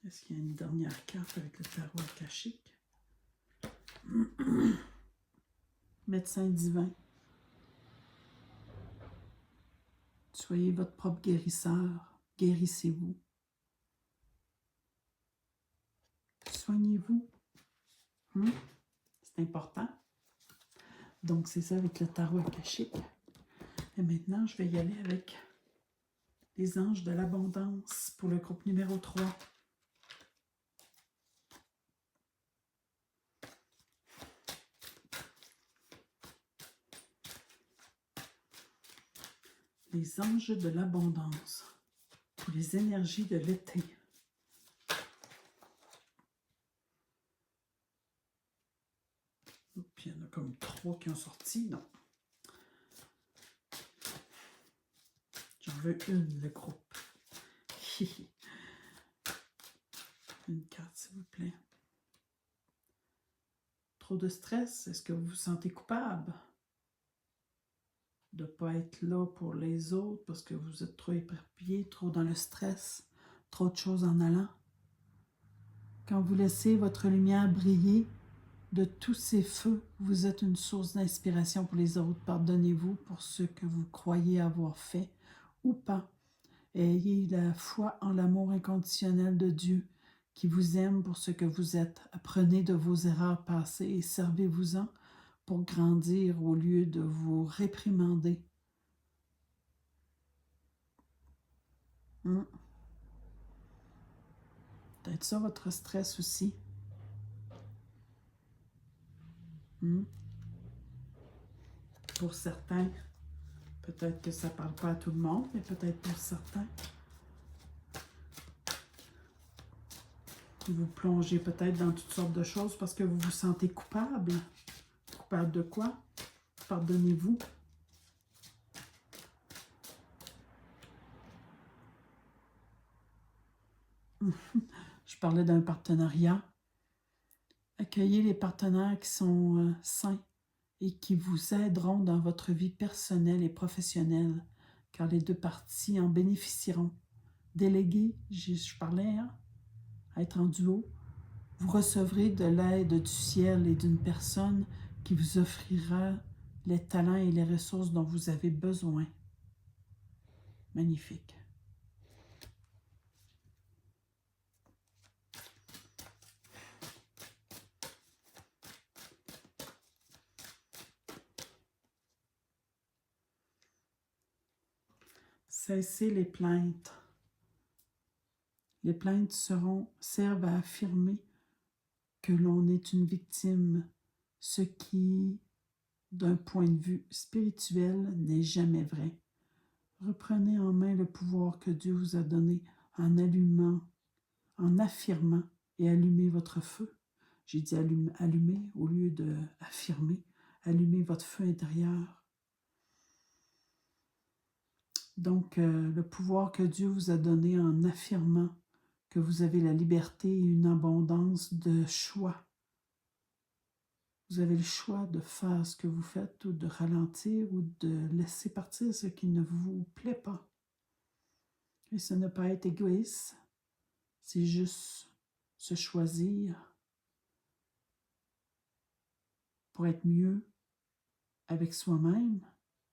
Est-ce qu'il y a une dernière carte avec le tarot akashique? Médecin divin. Soyez votre propre guérisseur. Guérissez-vous. Soignez-vous. C'est important. Donc, c'est ça avec le tarot akashique. Et maintenant, je vais y aller avec les anges de l'abondance pour le groupe numéro 3. Les anges de l'abondance pour les énergies de l'été. Puis il y en a comme 3 qui ont sorti, non. J'en veux une, le groupe. Une carte, s'il vous plaît. Trop de stress? Est-ce que vous vous sentez coupable de ne pas être là pour les autres parce que vous êtes trop éparpillé, trop dans le stress, trop de choses en allant? Quand vous laissez votre lumière briller de tous ces feux, vous êtes une source d'inspiration pour les autres. Pardonnez-vous pour ce que vous croyez avoir fait ou pas. Ayez la foi en l'amour inconditionnel de Dieu qui vous aime pour ce que vous êtes. Apprenez de vos erreurs passées et servez-vous-en pour grandir au lieu de vous réprimander. Peut-être ça votre stress aussi. Pour certains, peut-être que ça ne parle pas à tout le monde, mais peut-être pour certains. Vous plongez peut-être dans toutes sortes de choses parce que vous vous sentez coupable. Coupable de quoi? Pardonnez-vous. Je parlais d'un partenariat. Accueillez les partenaires qui sont sains et qui vous aideront dans votre vie personnelle et professionnelle, car les deux parties en bénéficieront. Déléguez, je parlais, être en duo. Vous recevrez de l'aide du ciel et d'une personne qui vous offrira les talents et les ressources dont vous avez besoin. Magnifique. Cessez les plaintes. Les plaintes servent à affirmer que l'on est une victime, ce qui, d'un point de vue spirituel, n'est jamais vrai. Reprenez en main le pouvoir que Dieu vous a donné en allumant, en affirmant et allumez votre feu. J'ai dit allumer au lieu de affirmer. Allumez votre feu intérieur. Donc, le pouvoir que Dieu vous a donné en affirmant que vous avez la liberté et une abondance de choix. Vous avez le choix de faire ce que vous faites ou de ralentir ou de laisser partir ce qui ne vous plaît pas. Et ce n'est pas être égoïste, c'est juste se choisir pour être mieux avec soi-même,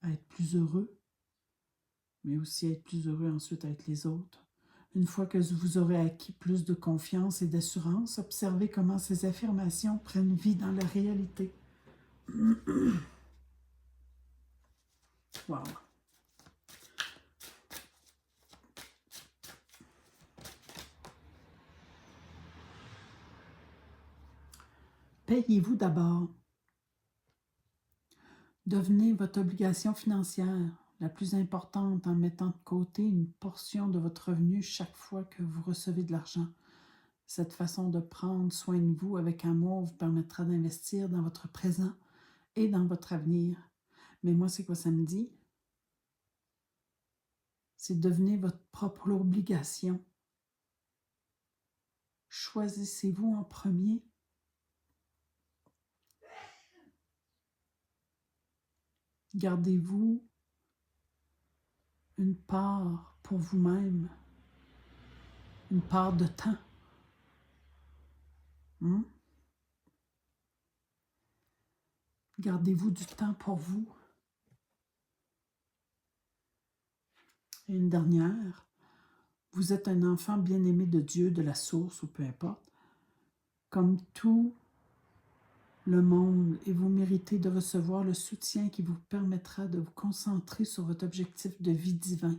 à être plus heureux, mais aussi être plus heureux ensuite avec les autres. Une fois que vous aurez acquis plus de confiance et d'assurance, observez comment ces affirmations prennent vie dans la réalité. Wow! Payez-vous d'abord. Devenez votre obligation financière la plus importante en mettant de côté une portion de votre revenu chaque fois que vous recevez de l'argent. Cette façon de prendre soin de vous avec amour vous permettra d'investir dans votre présent et dans votre avenir. Mais moi, c'est quoi ça me dit? C'est devenir votre propre obligation. Choisissez-vous en premier. Gardez-vous une part pour vous-même, une part de temps. Gardez-vous du temps pour vous. Et une dernière, vous êtes un enfant bien-aimé de Dieu, de la source ou peu importe, comme tout le monde, et vous méritez de recevoir le soutien qui vous permettra de vous concentrer sur votre objectif de vie divin.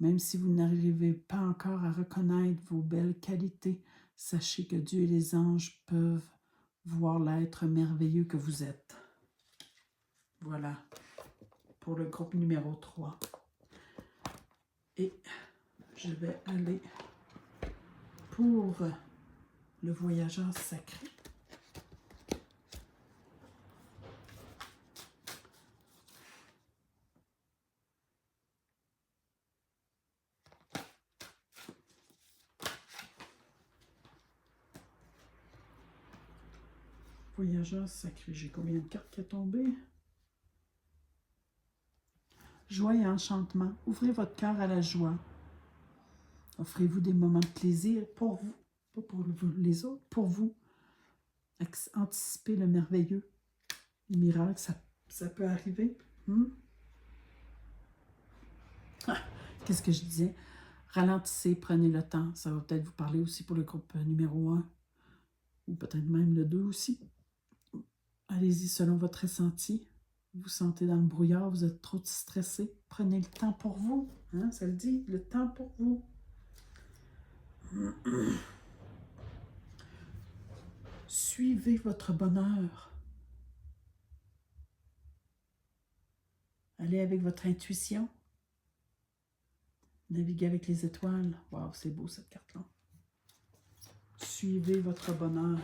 Même si vous n'arrivez pas encore à reconnaître vos belles qualités, sachez que Dieu et les anges peuvent voir l'être merveilleux que vous êtes. Voilà, pour le groupe numéro 3. Et je vais aller pour le voyageur sacré. Voyageur sacré, j'ai combien de cartes qui sont tombées? Joie et enchantement. Ouvrez votre cœur à la joie. Offrez-vous des moments de plaisir pour vous, pas pour les autres, pour vous. Anticipez le merveilleux, le miracle, ça peut arriver. Qu'est-ce que je disais? Ralentissez, prenez le temps. Ça va peut-être vous parler aussi pour le groupe numéro 1, ou peut-être même le 2 aussi. Allez-y selon votre ressenti. Vous vous sentez dans le brouillard, vous êtes trop stressé. Prenez le temps pour vous. Ça le dit, le temps pour vous. Suivez votre bonheur. Allez avec votre intuition. Naviguez avec les étoiles. Waouh, c'est beau cette carte-là. Suivez votre bonheur.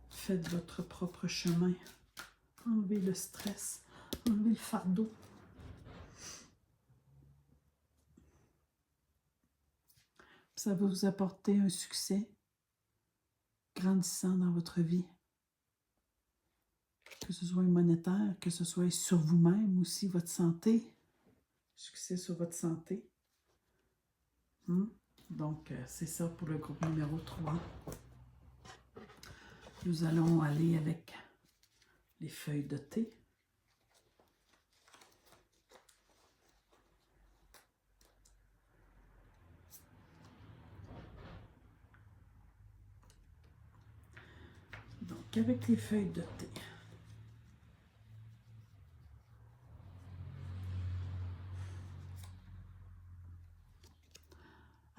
Faites votre propre chemin. Enlevez le stress. Enlevez le fardeau. Ça va vous apporter un succès grandissant dans votre vie. Que ce soit monétaire, que ce soit sur vous-même aussi, votre santé. Succès sur votre santé. Donc, c'est ça pour le groupe numéro 3. Nous allons aller avec les feuilles de thé. Donc, avec les feuilles de thé,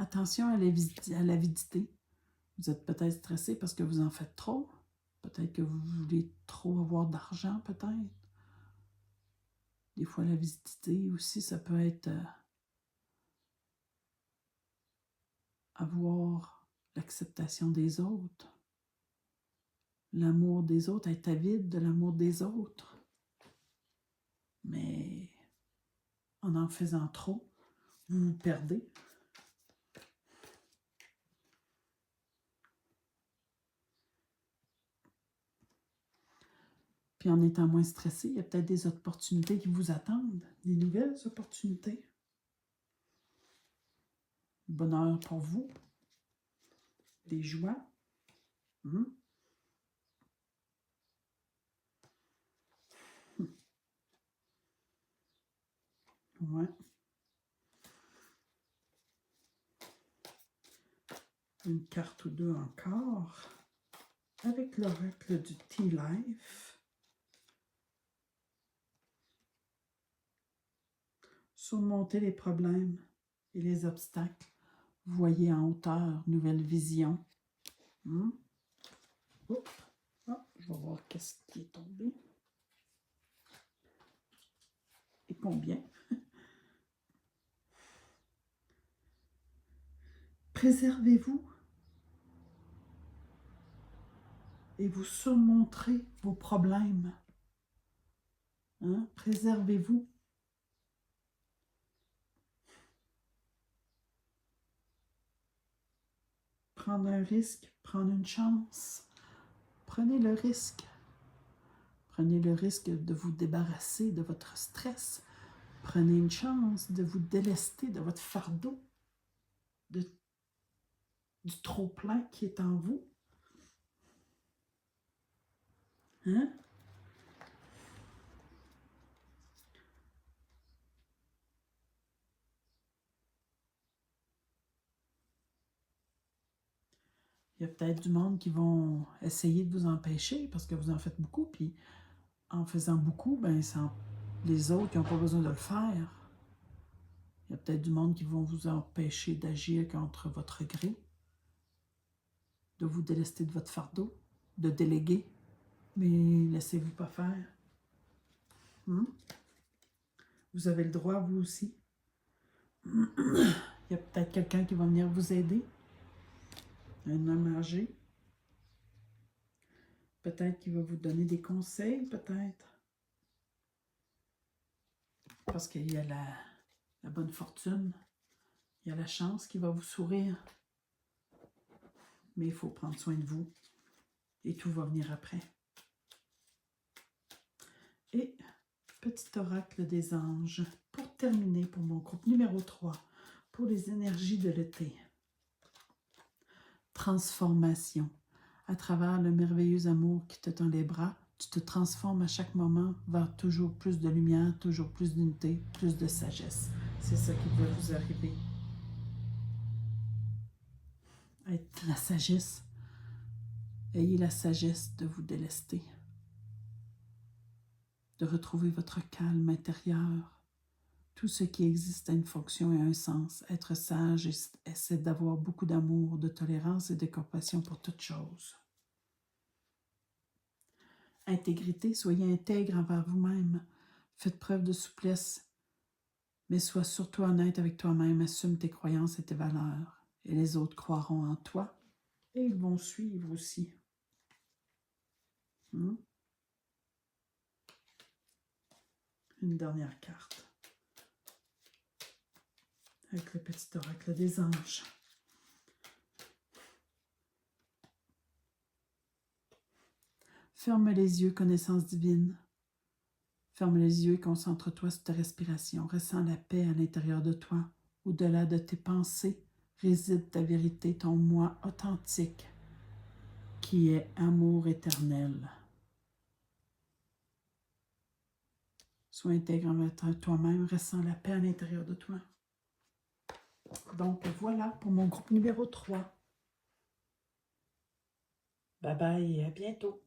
attention à l'avidité. Vous êtes peut-être stressé parce que vous en faites trop. Peut-être que vous voulez trop avoir d'argent, peut-être. Des fois, l'avidité aussi, ça peut être avoir l'acceptation des autres. L'amour des autres, être avide de l'amour des autres. Mais en faisant trop, vous vous perdez. Puis en étant moins stressé, il y a peut-être des opportunités qui vous attendent, des nouvelles opportunités. Bonheur pour vous, des joies. Ouais. Une carte ou deux encore, avec l'oracle du Tea Life. Surmonter les problèmes et les obstacles. Voyez en hauteur, nouvelle vision. Oups. Ah, je vais voir qu'est-ce qui est tombé. Et combien. Préservez-vous et vous surmonterez vos problèmes. Préservez-vous. Prendre un risque, prendre une chance. Prenez le risque. Prenez le risque de vous débarrasser de votre stress. Prenez une chance de vous délester de votre fardeau, du trop-plein qui est en vous. Hein? Il y a peut-être du monde qui vont essayer de vous empêcher parce que vous en faites beaucoup, puis en faisant beaucoup, ben, les autres qui n'ont pas besoin de le faire. Il y a peut-être du monde qui vont vous empêcher d'agir contre votre gré, de vous délester de votre fardeau, de déléguer, mais laissez-vous pas faire. Vous avez le droit, vous aussi. Il y a peut-être quelqu'un qui va venir vous aider. Un homme âgé. Peut-être qu'il va vous donner des conseils, peut-être. Parce qu'il y a la bonne fortune. Il y a la chance qui va vous sourire. Mais il faut prendre soin de vous. Et tout va venir après. Et petit oracle des anges. Pour terminer, pour mon groupe numéro 3, pour les énergies de l'été. Transformation. À travers le merveilleux amour qui te tend les bras, tu te transformes à chaque moment vers toujours plus de lumière, toujours plus d'unité, plus de sagesse. C'est ça qui va vous arriver. Être la sagesse. Ayez la sagesse de vous délester. De retrouver votre calme intérieur. Tout ce qui existe a une fonction et un sens. Être sage, c'est d'avoir beaucoup d'amour, de tolérance et de compassion pour toutes choses. Intégrité, soyez intègre envers vous-même. Faites preuve de souplesse, mais sois surtout honnête avec toi-même. Assume tes croyances et tes valeurs. Et les autres croiront en toi et ils vont suivre aussi. Une dernière carte. Avec le petit oracle des anges. Ferme les yeux, connaissance divine. Ferme les yeux et concentre-toi sur ta respiration. Ressens la paix à l'intérieur de toi. Au-delà de tes pensées, réside ta vérité, ton moi authentique, qui est amour éternel. Sois intègre envers toi-même, ressens la paix à l'intérieur de toi. Donc voilà pour mon groupe numéro 3. Bye bye et à bientôt.